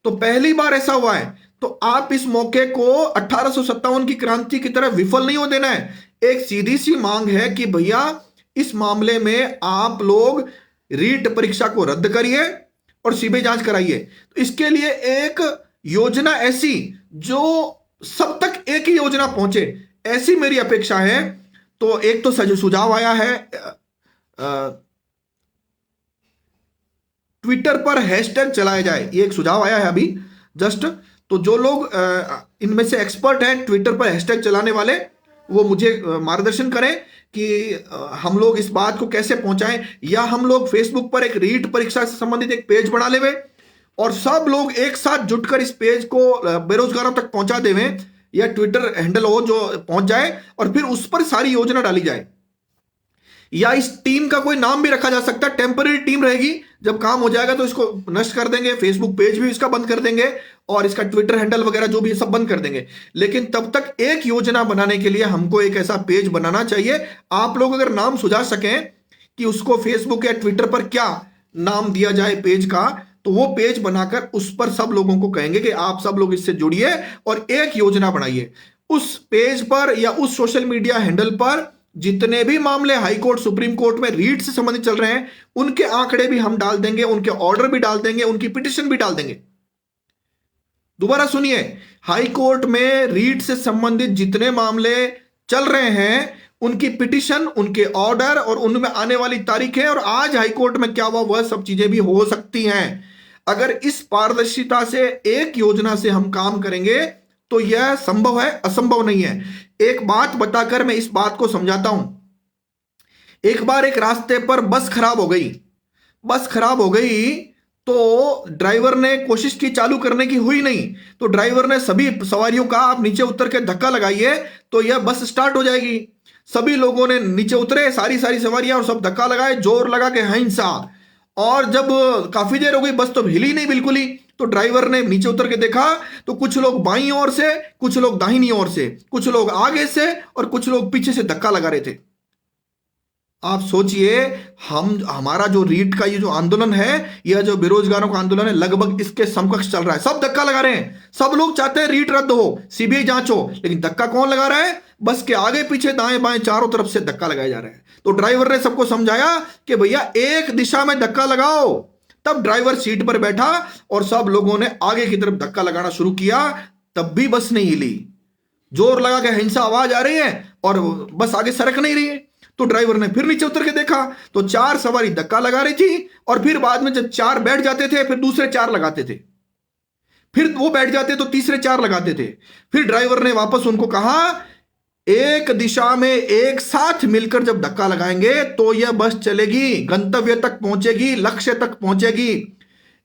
तो पहली बार ऐसा हुआ है। तो आप इस मौके को 1857 की क्रांति की तरह विफल नहीं हो देना है। एक सीधी सी मांग है कि भैया इस मामले में आप लोग रीट परीक्षा को रद्द करिए और सीबीआई जांच कराइए। तो इसके लिए एक योजना ऐसी जो सब तक एक ही योजना पहुंचे, ऐसी मेरी अपेक्षा है। तो एक तो सुझाव आया है ट्विटर पर हैशटैग चलाया जाए, ये एक सुझाव आया है अभी जस्ट। तो जो लोग इनमें से एक्सपर्ट हैं ट्विटर पर हैशटैग चलाने वाले, वो मुझे मार्गदर्शन करें कि हम लोग इस बात को कैसे पहुंचाएं, या हम लोग फेसबुक पर एक रीट परीक्षा से संबंधित एक पेज बना लेवे और सब लोग एक साथ जुटकर इस पेज को बेरोजगारों तक पहुंचा देवें, या ट्विटर हैंडल हो जो पहुंच जाए और फिर उस पर सारी योजना डाली जाए। या इस टीम का कोई नाम भी रखा जा सकता है, टेम्पररी टीम रहेगी, जब काम हो जाएगा तो इसको नष्ट कर देंगे, फेसबुक पेज भी इसका बंद कर देंगे और इसका ट्विटर हैंडल वगैरह जो भी सब बंद कर देंगे। लेकिन तब तक एक योजना बनाने के लिए हमको एक ऐसा पेज बनाना चाहिए। आप लोग अगर नाम सुझा सकें कि उसको फेसबुक या ट्विटर पर क्या नाम दिया जाए पेज का, तो वो पेज बनाकर उस पर सब लोगों को कहेंगे कि आप सब लोग इससे जुड़िए और एक योजना बनाइए। उस पेज पर या उस सोशल मीडिया हैंडल पर जितने भी मामले हाई कोर्ट सुप्रीम कोर्ट में रीट से संबंधित चल रहे हैं, उनके आंकड़े भी हम डाल देंगे, उनके ऑर्डर भी डाल देंगे, उनकी पिटिशन भी डाल देंगे। दोबारा सुनिए, हाई कोर्ट में रीट से संबंधित जितने मामले चल रहे हैं, उनकी पिटिशन, उनके ऑर्डर और उनमें आने वाली तारीखें और आज हाई कोर्ट में क्या हुआ, वह सब चीजें भी हो सकती हैं। अगर इस पारदर्शिता से एक योजना से हम काम करेंगे तो यह संभव है, असंभव नहीं है। एक बात बताकर मैं इस बात को समझाता हूं। एक बार एक रास्ते पर बस खराब हो गई। बस खराब हो गई तो ड्राइवर ने कोशिश की चालू करने की, हुई नहीं, तो ड्राइवर ने सभी सवारियों का आप नीचे उतर के धक्का लगाइए तो यह बस स्टार्ट हो जाएगी। सभी लोगों ने नीचे उतरे, सारी सवारियां, और सब धक्का लगाए, जोर लगा के हिंसा। और जब काफी देर हो गई बस तो हिली नहीं बिल्कुल ही, तो ड्राइवर ने नीचे उतर के देखा तो कुछ लोग बाईं ओर से, कुछ लोग दाहिनी ओर से, कुछ लोग आगे से और कुछ लोग पीछे से धक्का लगा रहे थे। आप सोचिए, हमारा जो रीट का ये जो आंदोलन है, यह जो बेरोजगारों का आंदोलन है, लगभग इसके समकक्ष चल रहा है। सब धक्का लगा रहे हैं, सब लोग चाहते हैं रीट रद्द हो, सीबीआई जांच हो, लेकिन धक्का कौन लगा रहा है? बस के आगे पीछे दाएं बाएं चारों तरफ से धक्का लगाया जा रहा है। तो ड्राइवर ने सबको समझाया कि भैया एक दिशा में धक्का लगाओ। तब ड्राइवर सीट पर बैठा और सब लोगों ने आगे की तरफ धक्का लगाना शुरू किया, तब भी बस नहीं हिली। जोर लगा के हिंसा आवाज आ रही है और बस आगे सरक नहीं रही है। तो ड्राइवर ने फिर नीचे उतर के देखा तो 4 सवारी धक्का लगा रही थी, और फिर बाद में जब 4 बैठ जाते थे फिर दूसरे 4 लगाते थे, फिर वो बैठ जाते तो तीसरे 4 लगाते थे। फिर ड्राइवर ने वापस उनको कहा, एक दिशा में एक साथ मिलकर जब धक्का लगाएंगे तो यह बस चलेगी, गंतव्य तक पहुंचेगी, लक्ष्य तक पहुंचेगी।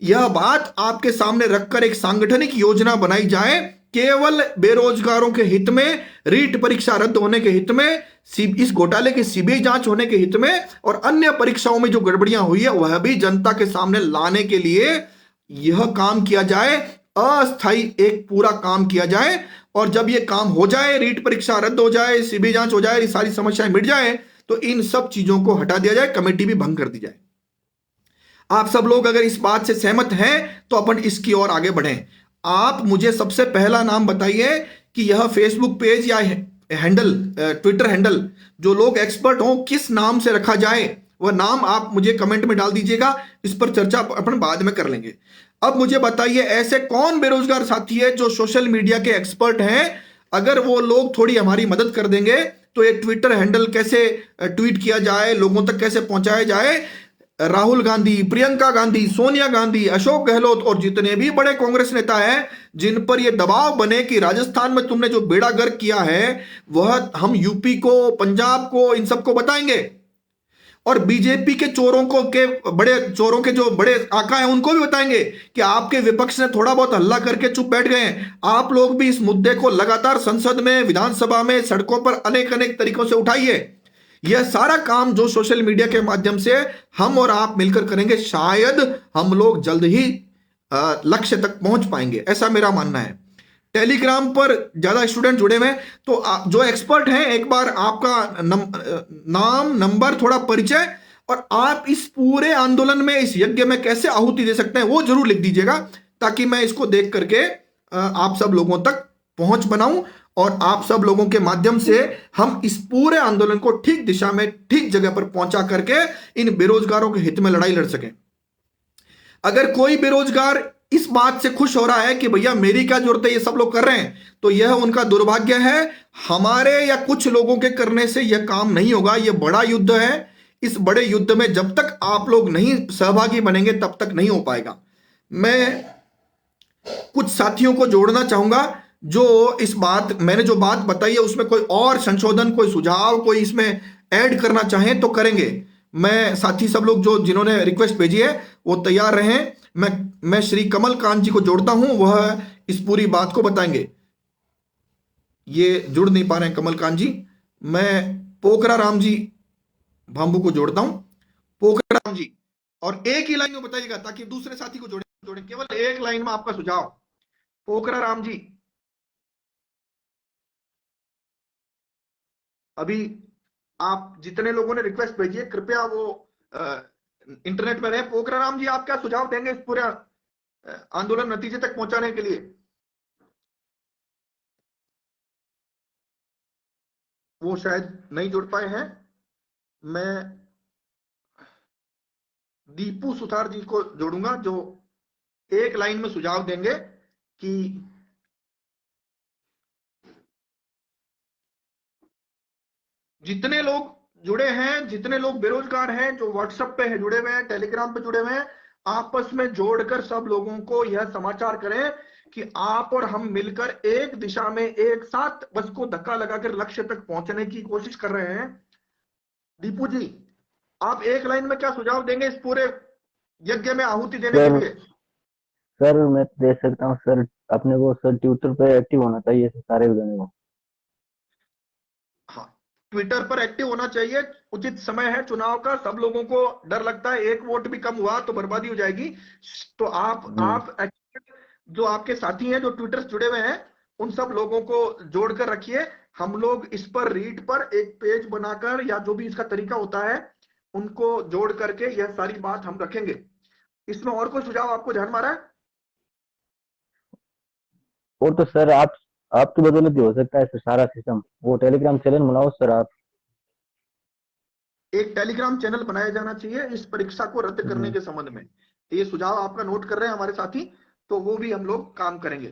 यह बात आपके सामने रखकर एक सांगठनिक योजना बनाई जाए, केवल बेरोजगारों के हित में, रीट परीक्षा रद्द होने के हित में, इस घोटाले की सीबीआई जांच होने के हित में, और अन्य परीक्षाओं में जो गड़बड़ियां हुई है वह भी जनता के सामने लाने के लिए यह काम किया जाए। अस्थायी एक पूरा काम किया जाए, और जब यह काम हो जाए, रीट परीक्षा रद्द हो जाए, सीबीआई जांच हो जाए, सारी समस्याएं मिट जाए, तो इन सब चीजों को हटा दिया जाए, कमेटी भी भंग कर दी जाए। आप सब लोग अगर इस बात से सहमत हैं तो अपन इसकी ओर आगे बढ़ें। आप मुझे सबसे पहला नाम बताइए कि यह फेसबुक पेज या हैंडल, ट्विटर हैंडल, जो लोग एक्सपर्ट हों, किस नाम से रखा जाए, वह नाम आप मुझे कमेंट में डाल दीजिएगा, इस पर चर्चा अपन बाद में कर लेंगे। अब मुझे बताइए, ऐसे कौन बेरोजगार साथी है जो सोशल मीडिया के एक्सपर्ट हैं? अगर वो लोग थोड़ी हमारी मदद कर देंगे तो ये ट्विटर हैंडल कैसे ट्वीट किया जाए, लोगों तक कैसे पहुंचाया जाए, राहुल गांधी, प्रियंका गांधी, सोनिया गांधी, अशोक गहलोत और जितने भी बड़े कांग्रेस नेता हैं जिन पर यह दबाव बने कि राजस्थान में तुमने जो बेड़ा गर्क किया है वह हम यूपी को, पंजाब को, इन सबको बताएंगे। और बीजेपी के चोरों को, के बड़े चोरों के जो बड़े आका हैं उनको भी बताएंगे कि आपके विपक्ष ने थोड़ा बहुत हल्ला करके चुप बैठ गए हैं, आप लोग भी इस मुद्दे को लगातार संसद में, विधानसभा में, सड़कों पर अनेक अनेक तरीकों से उठाइए। यह सारा काम जो सोशल मीडिया के माध्यम से हम और आप मिलकर करेंगे, शायद हम लोग जल्द ही लक्ष्य तक पहुंच पाएंगे, ऐसा मेरा मानना है। टेलीग्राम पर ज्यादा स्टूडेंट जुड़े हुए हैं, तो जो एक्सपर्ट हैं एक बार आपका नाम, नंबर, थोड़ा परिचय और आप इस पूरे आंदोलन में, इस यज्ञ में कैसे आहुति दे सकते हैं वो जरूर लिख दीजिएगा, ताकि मैं इसको देख करके आप सब लोगों तक पहुंच बनाऊं और आप सब लोगों के माध्यम से हम इस पूरे आंदोलन को ठीक दिशा में, ठीक जगह पर पहुंचा करके इन बेरोजगारों के हित में लड़ाई लड़ सकें। अगर कोई बेरोजगार इस बात से खुश हो रहा है कि भैया मेरी क्या जरूरत है, ये सब लोग कर रहे हैं, तो यह उनका दुर्भाग्य है। हमारे या कुछ लोगों के करने से यह काम नहीं होगा। यह बड़ा युद्ध है। इस बड़े युद्ध में जब तक आप लोग नहीं सहभागी बनेंगे तब तक नहीं हो पाएगा। मैं कुछ साथियों को जोड़ना चाहूंगा जो इस बात, मैंने जो बात बताई है उसमें कोई और संशोधन, कोई सुझाव, कोई इसमें ऐड करना चाहें तो करेंगे। मैं साथी सब लोग जो जिन्होंने रिक्वेस्ट भेजी है वो तैयार रहें। मैं श्री कमल कांत जी को जोड़ता हूं, वह इस पूरी बात को बताएंगे। ये जुड़ नहीं पा रहे हैं कमल कांत जी। मैं पोखरा राम जी भांबू को जोड़ता हूं। पोखरा राम जी, और एक ही लाइन में बताइएगा ताकि दूसरे साथी को जोड़े, केवल एक लाइन में आपका सुझाव। पोखरा राम जी, अभी आप जितने लोगों ने रिक्वेस्ट भेजी है कृपया वो इंटरनेट में रहे। पोखरा राम जी, आप क्या सुझाव देंगे इस पूरे आंदोलन नतीजे तक पहुंचाने के लिए? वो शायद नहीं जुड़ पाए हैं। मैं दीपू सुथार जी को जोड़ूंगा जो एक लाइन में सुझाव देंगे कि जितने लोग जुड़े हैं, जितने लोग बेरोजगार हैं, जो व्हाट्सएप पे है जुड़े हुए हैं, टेलीग्राम पे जुड़े हुए हैं, आपस में जोड़कर सब लोगों को यह समाचार करें कि आप और हम मिलकर एक दिशा में एक साथ बस को धक्का लगाकर लक्ष्य तक पहुंचने की कोशिश कर रहे हैं। दीपू जी, आप एक लाइन में क्या सुझाव देंगे इस पूरे यज्ञ में आहुति देने के लिए? सर मैं दे सकता हूँ सर, अपने को सर ट्विटर पे एक्टिव होना चाहिए सारे जने को। हाँ, ट्विटर पर एक्टिव होना चाहिए। उचित समय है चुनाव का, सब लोगों को डर लगता है एक वोट भी कम हुआ तो बर्बादी हो जाएगी। तो आप जो आपके साथी हैं जो ट्विटर से जुड़े हुए हैं उन सब लोगों को जोड़कर रखिए। हम लोग इस पर रीड पर एक पेज बनाकर या जो भी इसका तरीका होता है उनको जोड़ करके यह सारी बात हम रखेंगे। इसमें और कोई सुझाव आपको ध्यान में आ रहा है? और तो सर आपकी बदौलत ही हो सकता है सर सारा सिस्टम। वो टेलीग्राम चैनल बनाओ सर आप। एक टेलीग्राम चैनल बनाया जाना चाहिए इस परीक्षा को रद्द करने के संबंध में। ये सुझाव आपका नोट कर रहे हैं हमारे साथी, तो वो भी हम लोग काम करेंगे।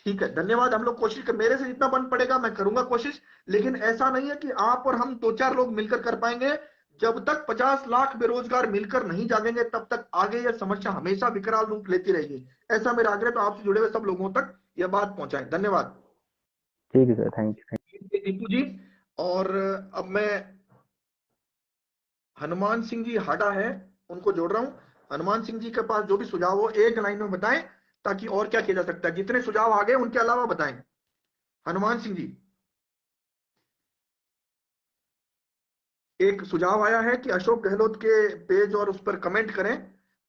ठीक है, धन्यवाद। हम लोग कोशिश कर, मेरे से जितना बन पड़ेगा मैं करूंगा कोशिश, लेकिन ऐसा नहीं है कि आप और हम दो चार लोग मिलकर कर पाएंगे। जब तक 50 लाख बेरोजगार मिलकर नहीं जागेंगे तब तक आगे यह समस्या हमेशा विकराल रूप लेती रहेगी। ऐसा मेरा आग्रह, तो आपसे जुड़े हुए सब लोगों तक यह बात पहुंचाएं। धन्यवाद। ठीक है सर, थैंक यू। दीपू जी, और अब मैं हनुमान सिंह जी हाडा है उनको जोड़ रहा हूं। हनुमान सिंह जी के पास जो भी सुझाव हो एक लाइन में बताएं ताकि और क्या किया जा सकता है। जितने सुझाव आ गए उनके अलावा बताएं। हनुमान सिंह जी, एक सुझाव आया है कि अशोक गहलोत के पेज और उस पर कमेंट करें,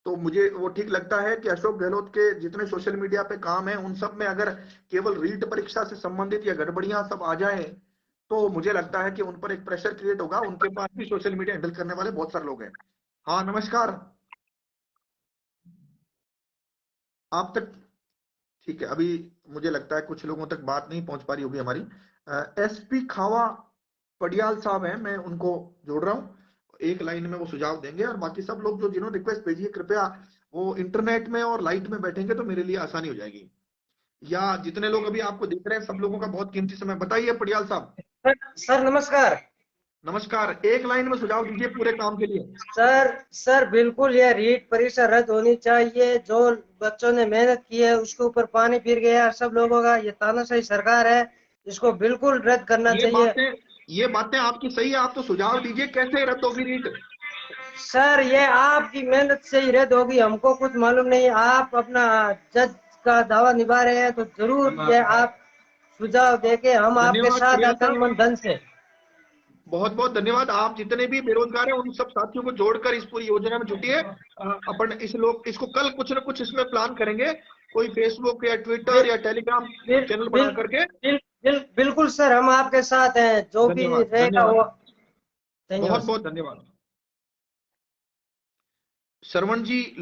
तो मुझे वो ठीक लगता है कि अशोक गहलोत के जितने सोशल मीडिया पे काम है उन सब में अगर केवल रीट परीक्षा से संबंधित या गड़बड़ियां सब आ जाए तो मुझे लगता है कि उन पर एक प्रेशर क्रिएट होगा। उनके पास भी सोशल मीडिया हैंडल करने वाले बहुत सारे लोग हैं। हाँ, नमस्कार। आप तक ठीक है, अभी मुझे लगता है कुछ लोगों तक बात नहीं पहुंच पा रही होगी हमारी। एसपी खावा पडियाल साहब हैं, मैं उनको जोड़ रहा हूं। एक लाइन में वो सुझाव देंगे, और बाकी सब लोग जो जिन्होंने रिक्वेस्ट भेजी है कृपया वो इंटरनेट में और लाइट में बैठेंगे तो मेरे लिए आसानी हो जाएगी। या जितने लोग अभी आपको देख रहे हैं सब लोगों का बहुत कीमती समय। बताइए पटियाल साहब। सर सर, नमस्कार। नमस्कार, एक लाइन में सुझाव दीजिए पूरे काम के लिए। सर बिल्कुल ये रीट परीक्षा रद्द होनी चाहिए। जो बच्चों ने मेहनत की है उसके ऊपर पानी फिर गया सब लोगों का। ये तानाशाही सरकार है, इसको बिल्कुल रद्द करना ये चाहिए। बातें ये बातें आपकी सही है, आप तो सुझाव दीजिए कैसे रद्द होगी रीट। सर ये आपकी मेहनत से ही रद्द होगी, हमको कुछ मालूम नहीं। आप अपना जज का दावा निभा रहे हैं तो जरूर ये आप सुझाव देके हम आपके धन्यवाद साथ पटियाल हैं तन साहब, मन धन से। बहुत बहुत धन्यवाद। आप जितने भी बेरोजगार हैं उन सब साथियों को जोड़कर इस पूरी योजना में जुटिए। अपन इसको कल कुछ न कुछ इसमें प्लान करेंगे, कोई फेसबुक या ट्विटर या टेलीग्राम बिल, चैनल बिल, बना करके। बिल्कुल सर, हम आपके साथ हैं, जो भी धन्यवाद रहेगा वो। धन्यवाद, बहुत धन्यवाद। बहुत धन्यवाद। श्रवण जी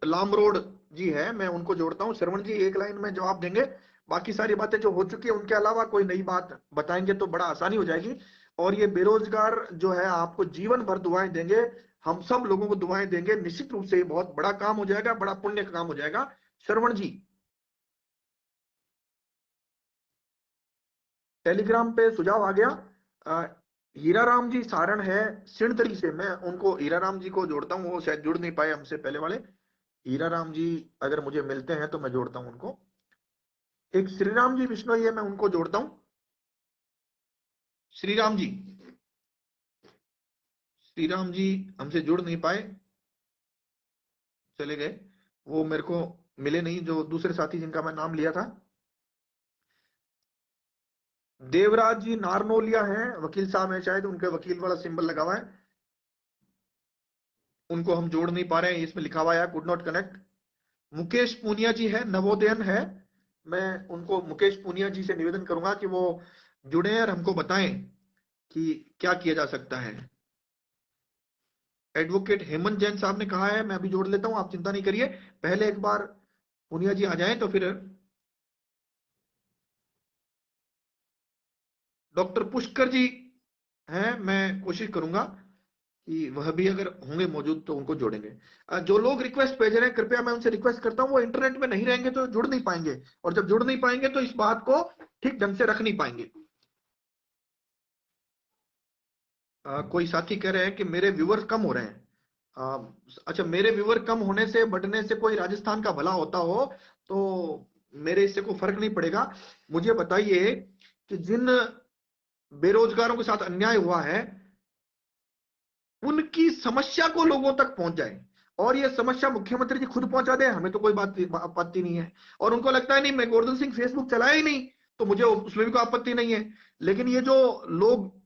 लामरोड जी है, मैं उनको जोड़ता हूँ। श्रवण जी एक लाइन में जवाब देंगे, बाकी सारी बातें जो हो चुकी है उनके अलावा कोई नई बात बताएंगे तो बड़ा आसानी हो जाएगी। और ये बेरोजगार जो है आपको जीवन भर दुआएं देंगे, हम सब लोगों को दुआएं देंगे। निश्चित रूप से ये बहुत बड़ा काम हो जाएगा, बड़ा पुण्य का काम हो जाएगा। श्रवण जी टेलीग्राम पे सुझाव आ गया। हीरा राम जी सारण है सिणतरी से, मैं उनको हीरा राम जी को जोड़ता हूँ, वो शायद जुड़ नहीं पाए हमसे पहले वाले। हीरा राम जी अगर मुझे मिलते हैं तो मैं जोड़ता हूँ उनको। एक श्री राम जी बिश्नोई है, मैं उनको जोड़ता हूँ। श्री राम जी हमसे जुड़ नहीं पाए, चले गए। वो मेरे को मिले नहीं, जो दूसरे साथी जिनका मैं नाम लिया था। देवराज जी नारनोलिया हैं, वकील साहब हैं शायद, उनके वकील वाला सिंबल लगा हुआ है, उनको हम जोड़ नहीं पा रहे हैं, इसमें लिखा हुआ है could not connect. Mukesh Punia ji है, नवोदयन है, मैं उनको मुकेश पूनिया जी से निवेदन करूंगा कि वो जुड़े और हमको बताएं कि क्या किया जा सकता है। एडवोकेट हेमंत जैन साहब ने कहा है, मैं अभी जोड़ लेता हूं, आप चिंता नहीं करिए, पहले एक बार पूनिया जी आ जाएं तो फिर। डॉक्टर पुष्कर जी हैं, मैं कोशिश करूंगा कि वह भी अगर होंगे मौजूद तो उनको जोड़ेंगे। जो लोग रिक्वेस्ट भेज रहे हैं कृपया मैं उनसे रिक्वेस्ट करता हूं, वो इंटरनेट में नहीं रहेंगे तो जुड़ नहीं पाएंगे, और जब जुड़ नहीं पाएंगे तो इस बात को ठीक ढंग से रख नहीं पाएंगे। कोई साथी कह रहे हैं कि मेरे व्यूअर्स कम हो रहे हैं। अच्छा, मेरे व्यूअर कम होने से बढ़ने से कोई राजस्थान का भला होता हो तो मेरे इससे कोई फर्क नहीं पड़ेगा। मुझे बताइए कि जिन बेरोजगारों के साथ अन्याय हुआ है उनकी समस्या को लोगों तक पहुंच जाए, और ये समस्या मुख्यमंत्री जी खुद पहुंचा दे, हमें तो कोई बात आपत्ति नहीं है। और उनको लगता है नहीं, मैं गोवर्धन सिंह फेसबुक चलाया ही नहीं तो मुझे उसमें भी कोई आपत्ति नहीं है। लेकिन ये जो लोग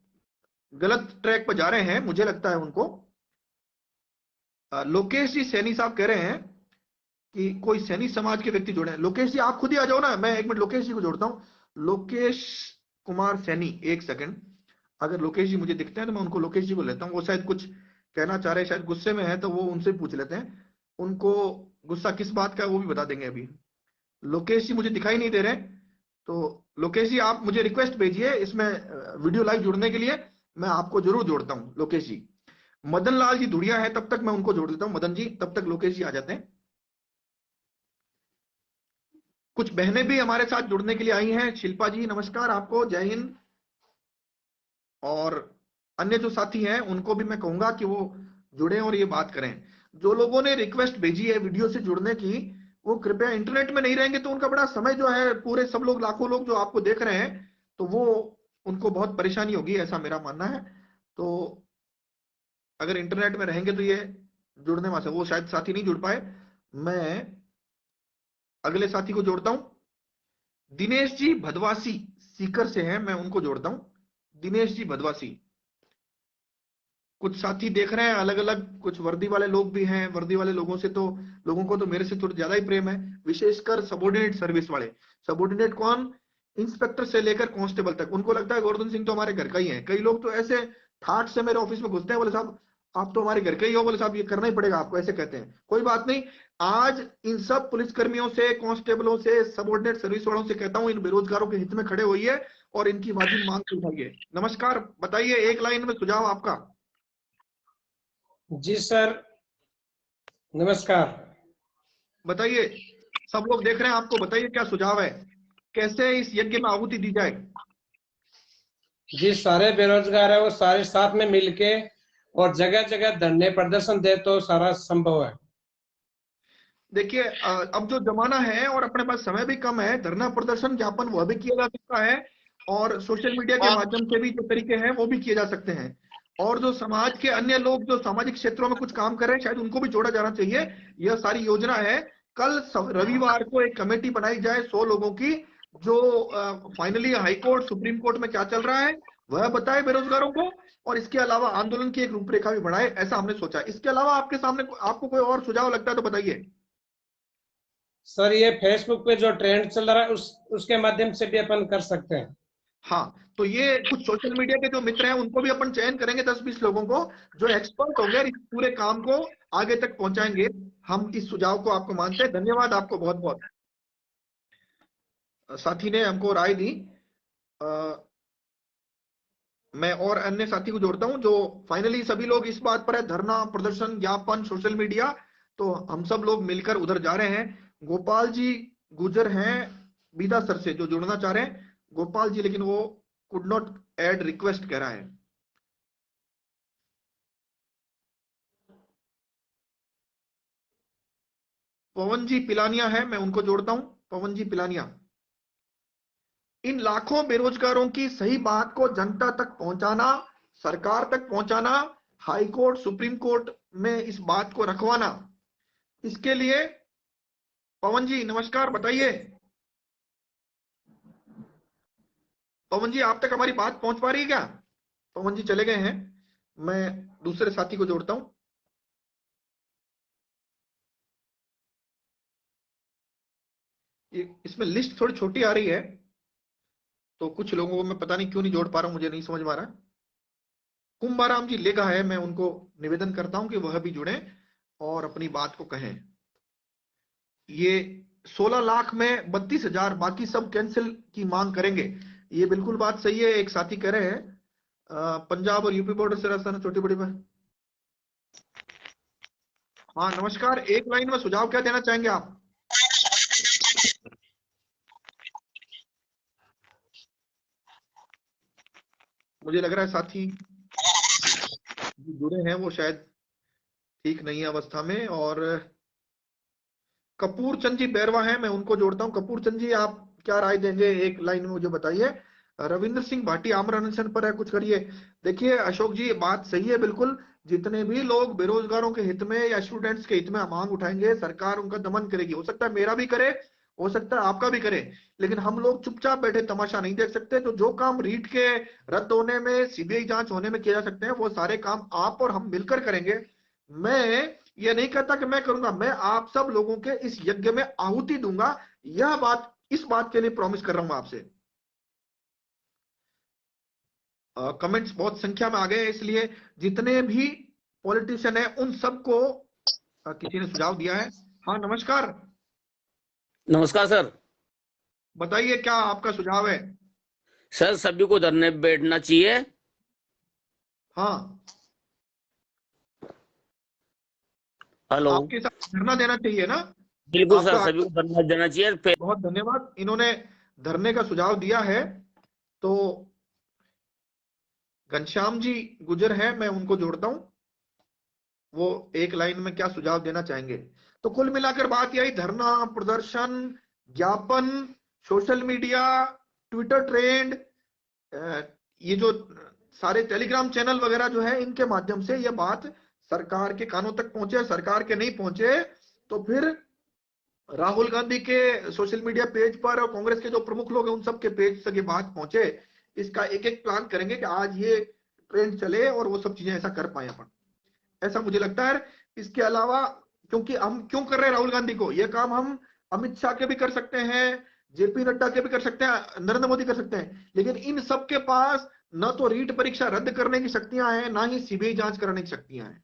गलत ट्रैक पर जा रहे हैं, मुझे लगता है उनको लोकेश जी सैनी साहब कह रहे हैं कि कोई सैनी समाज के व्यक्ति जुड़े हैं। लोकेश जी आप खुद ही आ जाओ ना, मैं एक मिनट लोकेश जी को जोड़ता हूं। लोकेश कुमार सैनी, एक सेकंड, अगर लोकेश जी मुझे दिखते हैं तो मैं उनको लोकेश जी को लेता हूं। वो शायद कुछ कहना चाह रहे हैं, शायद गुस्से में है, तो वो उनसे पूछ लेते हैं, उनको गुस्सा किस बात का है वो भी बता देंगे अभी। लोकेश जी मुझे दिखाई नहीं दे रहे, तो लोकेश जी आप मुझे रिक्वेस्ट भेजिए इसमें वीडियो लाइव जुड़ने के लिए, मैं आपको जरूर जोड़ता हूं लोकेश जी। मदन लाल जी धुड़िया है, तब तक मैं उनको जोड़ देता हूं मदन जी, तब तक लोकेश जी आ जाते हैं। कुछ बहनें भी हमारे साथ जुड़ने के लिए आई हैं। शिल्पा जी नमस्कार आपको, जय हिंद। और अन्य जो साथी हैं उनको भी मैं कहूंगा कि वो जुड़े और ये बात करें। जो लोगों ने रिक्वेस्ट भेजी है वीडियो से जुड़ने की, वो कृपया इंटरनेट में नहीं रहेंगे तो उनका बड़ा समय जो है, पूरे सब लोग लाखों लोग जो आपको देख रहे हैं तो वो उनको बहुत परेशानी होगी, ऐसा मेरा मानना है। तो अगर इंटरनेट में रहेंगे तो ये जुड़ने में वो शायद साथी नहीं जुड़ पाए, मैं अगले साथी को जोड़ता हूं। दिनेश जी भदवासी सीकर से हैं, मैं उनको जोड़ता हूं। दिनेश जी भदवासी, कुछ साथी देख रहे हैं अलग अलग, कुछ वर्दी वाले लोग भी हैं। वर्दी वाले लोगों से तो लोगों को तो मेरे से थोड़ा ज्यादा ही प्रेम है, विशेषकर सबॉर्डिनेट सर्विस वाले। सबॉर्डिनेट कौन? इंस्पेक्टर से लेकर कांस्टेबल तक, उनको लगता है गोवर्धन सिंह तो हमारे घर का ही है। कई लोग तो ऐसे ठाट से मेरे ऑफिस में घुसते हैं, बोले साहब आप तो हमारे घर के ही हो, बोले साहब ये करना ही पड़ेगा आपको, ऐसे कहते हैं। कोई बात नहीं, आज इन सब पुलिसकर्मियों से, कांस्टेबलों से, सबॉर्डिनेट सर्विस वालों से कहता हूं, इन बेरोजगारों के हित में खड़े होइए और इनकी वाजिब मांग उठाइए। नमस्कार, बताइए एक लाइन में सुझाव आपका। जी सर, नमस्कार। बताइए, सब लोग देख रहे हैं आपको, बताइए क्या सुझाव है, कैसे इस यज्ञ में आहुति दी जाए। जी, सारे बेरोजगार है वो सारे साथ में मिलके और जगह जगह धरने प्रदर्शन दे तो सारा संभव है। देखिए, अब जो जमाना है और अपने पास समय भी कम है, धरना प्रदर्शन ज्ञापन वह भी किया जा सकता है और सोशल मीडिया के माध्यम से भी जो तरीके हैं वो भी किए जा सकते हैं। और जो समाज के अन्य लोग जो सामाजिक क्षेत्रों में कुछ काम कर रहे हैं, शायद उनको भी जोड़ा जाना चाहिए। यह सारी योजना है। कल रविवार को एक कमेटी बनाई जाए 100 लोगों की, जो finally high court supreme court में क्या चल रहा है वह बताए बेरोजगारों को, और इसके अलावा आंदोलन की एक रूपरेखा भी बनाए, ऐसा हमने सोचा। इसके अलावा आपके सामने आपको कोई और सुझाव लगता है तो बताइए। सर, ये फेसबुक पे जो ट्रेंड चल रहा है उसके माध्यम से भी अपन कर सकते हैं। हाँ, तो ये कुछ सोशल मीडिया के जो मित्र हैं उनको भी अपन चयन करेंगे, 10-20 लोगों को जो एक्सपर्ट होंगे और इस पूरे काम को आगे तक पहुंचाएंगे। हम इस सुझाव को आपको मानते हैं। धन्यवाद आपको बहुत बहुत। साथी ने हमको राय दी। मैं और अन्य साथी को जोड़ता हूं जो फाइनली सभी लोग इस बात पर है, धरना प्रदर्शन ज्ञापन सोशल मीडिया, तो हम सब लोग मिलकर उधर जा रहे हैं। गोपाल जी गुजर हैं बीदा सर से जो जुड़ना चाह रहे हैं, गोपाल जी, लेकिन वो कुड नॉट ऐड रिक्वेस्ट कह रहा है। पवन जी पिलानिया है, मैं उनको जोड़ता हूं। पवन जी पिलानिया, इन लाखों बेरोजगारों की सही बात को जनता तक पहुंचाना, सरकार तक पहुंचाना, हाई कोर्ट सुप्रीम कोर्ट में इस बात को रखवाना, इसके लिए पवन जी नमस्कार, बताइए। पवन जी आप तक हमारी बात पहुंच पा रही है क्या? पवन जी चले गए हैं, मैं दूसरे साथी को जोड़ता हूं। इसमें लिस्ट थोड़ी छोटी आ रही है, तो कुछ लोगों को मैं पता नहीं क्यों नहीं जोड़ पा रहा हूं, मुझे नहीं समझ में आ रहा। कुंभाराम जी लेगा है, मैं उनको निवेदन करता हूं कि वह भी जुड़े और अपनी बात को कहें। ये 16 लाख में 32,000, बाकी सब कैंसिल की मांग करेंगे। ये बिल्कुल बात सही है। एक साथी कह रहे हैं पंजाब और यूपी बॉर्डर से राजस्थान छोटी बड़ी में। हाँ नमस्कार, एक लाइन में सुझाव क्या देना चाहेंगे आप? मुझे लग रहा है साथी जो जुड़े हैं वो शायद ठीक नहीं है अवस्था में। और कपूर चंद जी बैरवा है, मैं उनको जोड़ता हूं। कपूर चंद जी आप क्या राय देंगे, एक लाइन में मुझे बताइए। रविंद्र सिंह भाटी आमर अनशन पर है, कुछ करिए। देखिए अशोक जी, बात सही है बिल्कुल। जितने भी लोग बेरोजगारों के हित में या स्टूडेंट्स के हित में मांग उठाएंगे, सरकार उनका दमन करेगी। हो सकता है मेरा भी करे, हो सकता है आपका भी करे, लेकिन हम लोग चुपचाप बैठे तमाशा नहीं देख सकते। तो जो काम रीट के रद्द होने में, सीबीआई जांच होने में किए जा सकते हैं, वो सारे काम आप और हम मिलकर करेंगे। मैं ये नहीं कहता कि मैं करूंगा, मैं आप सब लोगों के इस यज्ञ में आहुति दूंगा। यह बात, इस बात के लिए प्रॉमिस कर रहा हूं आपसे। कमेंट्स बहुत संख्या में आ गए, इसलिए जितने भी पॉलिटिशियन है उन सबको किसी ने सुझाव दिया है। हाँ नमस्कार। नमस्कार सर। बताइए क्या आपका सुझाव है? सर सभी को धरने पे बैठना चाहिए। हाँ, हेलो। आपके साथ धरना देना चाहिए ना? बिल्कुल सर, आपका सभी को धरना देना चाहिए। बहुत धन्यवाद, इन्होंने धरने का सुझाव दिया है। तो घनश्याम जी गुजर हैं, मैं उनको जोड़ता हूं, वो एक लाइन में क्या सुझाव देना चाहेंगे। तो कुल मिलाकर बात यही, धरना प्रदर्शन ज्ञापन सोशल मीडिया ट्विटर ट्रेंड, ये जो सारे टेलीग्राम चैनल वगैरह जो है, इनके माध्यम से ये बात सरकार के कानों तक पहुंचे। सरकार के नहीं पहुंचे तो फिर राहुल गांधी के सोशल मीडिया पेज पर और कांग्रेस के जो प्रमुख लोग हैं उन सब के पेज तक ये बात पहुंचे। इसका एक एक प्लान करेंगे कि आज ये ट्रेंड चले और वो सब चीजें ऐसा कर पाए अपन, ऐसा मुझे लगता है। इसके अलावा क्योंकि हम क्यों कर रहे हैं राहुल गांधी को, ये काम हम अमित शाह के भी कर सकते हैं, जेपी नड्डा के भी कर सकते हैं, नरेंद्र मोदी कर सकते हैं, लेकिन इन सब के पास न तो रीट परीक्षा रद्द करने की शक्तियां हैं, ना ही सीबीआई जांच करने की शक्तियां हैं।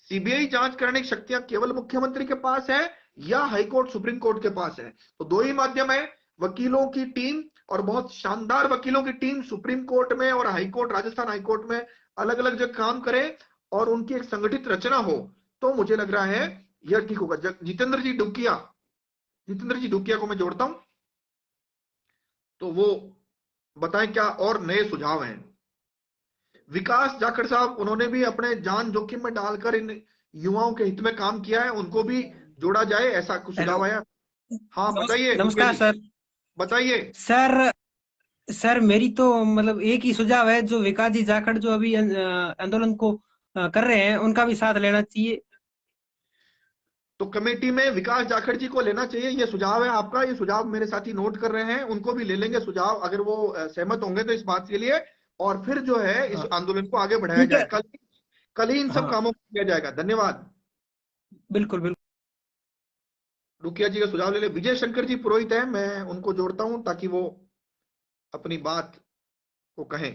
सीबीआई जांच करने की शक्तियां केवल मुख्यमंत्री के पास है या हाईकोर्ट सुप्रीम कोर्ट के पास है। तो दो ही माध्यम है, वकीलों की टीम, और बहुत शानदार वकीलों की टीम सुप्रीम कोर्ट में और हाईकोर्ट, राजस्थान हाईकोर्ट में अलग अलग जगह काम करे और उनकी एक संगठित रचना हो तो मुझे लग रहा है यह ठीक होगा। जितेंद्र जी डुकिया को मैं जोड़ता हूं, तो वो बताएं क्या और नए सुझाव हैं। विकास जाखड़ साहब, उन्होंने भी अपने जान जोखिम में डालकर इन युवाओं के हित में काम किया है, उनको भी जोड़ा जाए, ऐसा कुछ सुझाव आया? हाँ बताइए डुकिया नमस्कार जी, सर। बताइए। सर मेरी तो मतलब एक ही सुझाव है, जो विकास जी जाखड़ जो अभी आंदोलन को कर रहे हैं, उनका भी साथ लेना चाहिए। तो कमेटी में विकास जाखड़ जी को लेना चाहिए, ये सुझाव है आपका। ये सुझाव मेरे साथी नोट कर रहे हैं, उनको भी ले लेंगे सुझाव, अगर वो सहमत होंगे तो इस बात के लिए। और फिर जो है इस हाँ आंदोलन को आगे बढ़ाया ठीक जाए। है। कल ही इन सब हाँ कामों को किया जाएगा। धन्यवाद। बिल्कुल बिल्कुल। रुकिया जी का सुझाव ले ले। विजय शंकर जी पुरोहित है, मैं उनको जोड़ता हूं ताकि वो अपनी बात को कहें।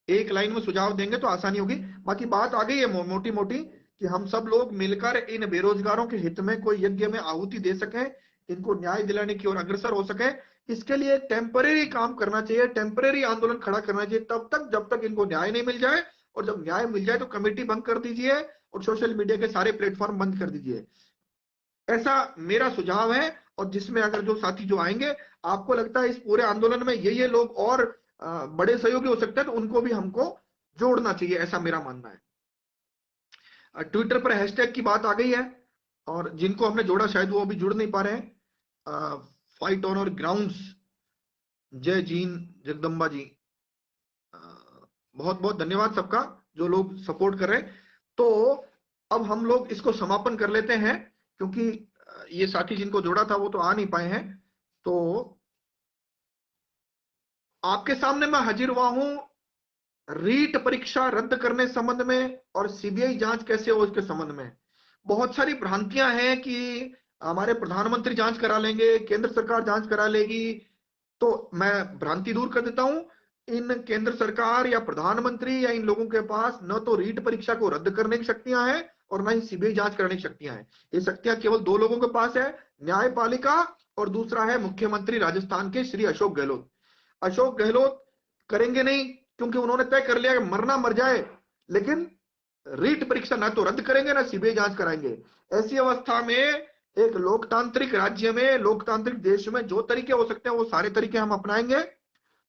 एक लाइन में सुझाव देंगे तो आसानी होगी। बाकी बात आ गई है मोटी मोटी कि हम सब लोग मिलकर इन बेरोजगारों के हित में कोई यज्ञ में आहुति दे सकें, इनको न्याय दिलाने की ओर अग्रसर हो सके। इसके लिए एक टेम्परेरी काम करना चाहिए, टेम्परेरी आंदोलन खड़ा करना चाहिए तब तक जब तक इनको न्याय नहीं मिल जाए। और जब न्याय मिल जाए तो कमेटी बंद कर दीजिए और सोशल मीडिया के सारे प्लेटफॉर्म बंद कर दीजिए। ऐसा मेरा सुझाव है। और जिसमें अगर जो साथी जो आएंगे, आपको लगता है इस पूरे आंदोलन में ये लोग और बड़े सहयोगी हो सकते हैं, तो उनको भी हमको जोड़ना चाहिए, ऐसा मेरा मानना है। ट्विटर पर हैशटैग की बात आ गई है, और जिनको हमने जोड़ा शायद वो अभी जुड़ नहीं पा रहे हैं। फाइट ऑन और ग्राउंड्स, जय जीन जगदम्बा जी, बहुत बहुत धन्यवाद सबका जो लोग सपोर्ट कर रहे हैं। तो अब हम लोग इसको समापन कर लेते हैं, क्योंकि ये साथी जिनको जोड़ा था वो तो आ नहीं पाए हैं। तो आपके सामने मैं हाजिर हुआ हूं रीट परीक्षा रद्द करने संबंध में और सीबीआई जांच कैसे हो इसके संबंध में। बहुत सारी भ्रांतियां हैं कि हमारे प्रधानमंत्री जांच करा लेंगे, केंद्र सरकार जांच करा लेगी। तो मैं भ्रांति दूर कर देता हूं, इन केंद्र सरकार या प्रधानमंत्री या इन लोगों के पास न तो रीट परीक्षा को रद्द करने की शक्तियां हैं और न ही सीबीआई जांच करने की शक्तियां हैं। ये शक्तियां केवल दो लोगों के पास है, न्यायपालिका और दूसरा है मुख्यमंत्री राजस्थान के श्री अशोक गहलोत। अशोक गहलोत करेंगे नहीं, क्योंकि उन्होंने तय कर लिया कि मरना मर जाए, लेकिन रीट परीक्षा ना तो रद्द करेंगे ना सीबीआई जांच कराएंगे। ऐसी अवस्था में एक लोकतांत्रिक राज्य में, लोकतांत्रिक देश में जो तरीके हो सकते हैं वो सारे तरीके हम अपनाएंगे।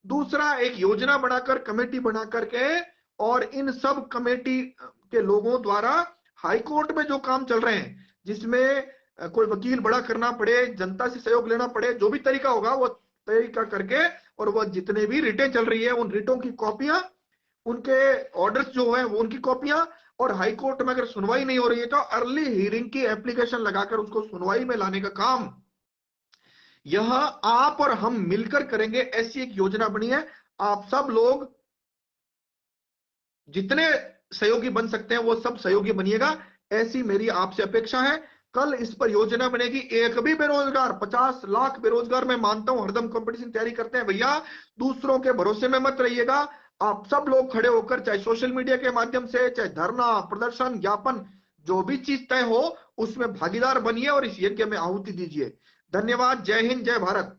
दूसरा, एक योजना बनाकर, कमेटी बना करके, और इन सब कमेटी के लोगों द्वारा हाईकोर्ट में जो काम चल रहे हैं, जिसमें कोई वकील बड़ा करना पड़े, जनता से सहयोग लेना पड़े, जो भी तरीका होगा वो तरीका करके, और वह जितने भी रिटें चल रही है उन रिटों की कॉपियां, उनके ऑर्डर्स जो है वो उनकी कॉपियां, और हाईकोर्ट में अगर सुनवाई नहीं हो रही है तो अर्ली हियरिंग की एप्लीकेशन लगाकर उसको सुनवाई में लाने का काम यह आप और हम मिलकर करेंगे। ऐसी एक योजना बनी है। आप सब लोग जितने सहयोगी बन सकते हैं वो सब सहयोगी बनिएगा, ऐसी मेरी आपसे अपेक्षा है। कल इस पर योजना बनेगी। एक भी बेरोजगार, 50 लाख बेरोजगार, मैं मानता हूं हरदम कंपटीशन तैयारी करते हैं भैया, दूसरों के भरोसे में मत रहिएगा। आप सब लोग खड़े होकर, चाहे सोशल मीडिया के माध्यम से, चाहे धरना, प्रदर्शन, ज्ञापन, जो भी चीज तय हो उसमें भागीदार बनिए और इस यज्ञ में आहुति दीजिए। धन्यवाद। जय हिंद, जय भारत।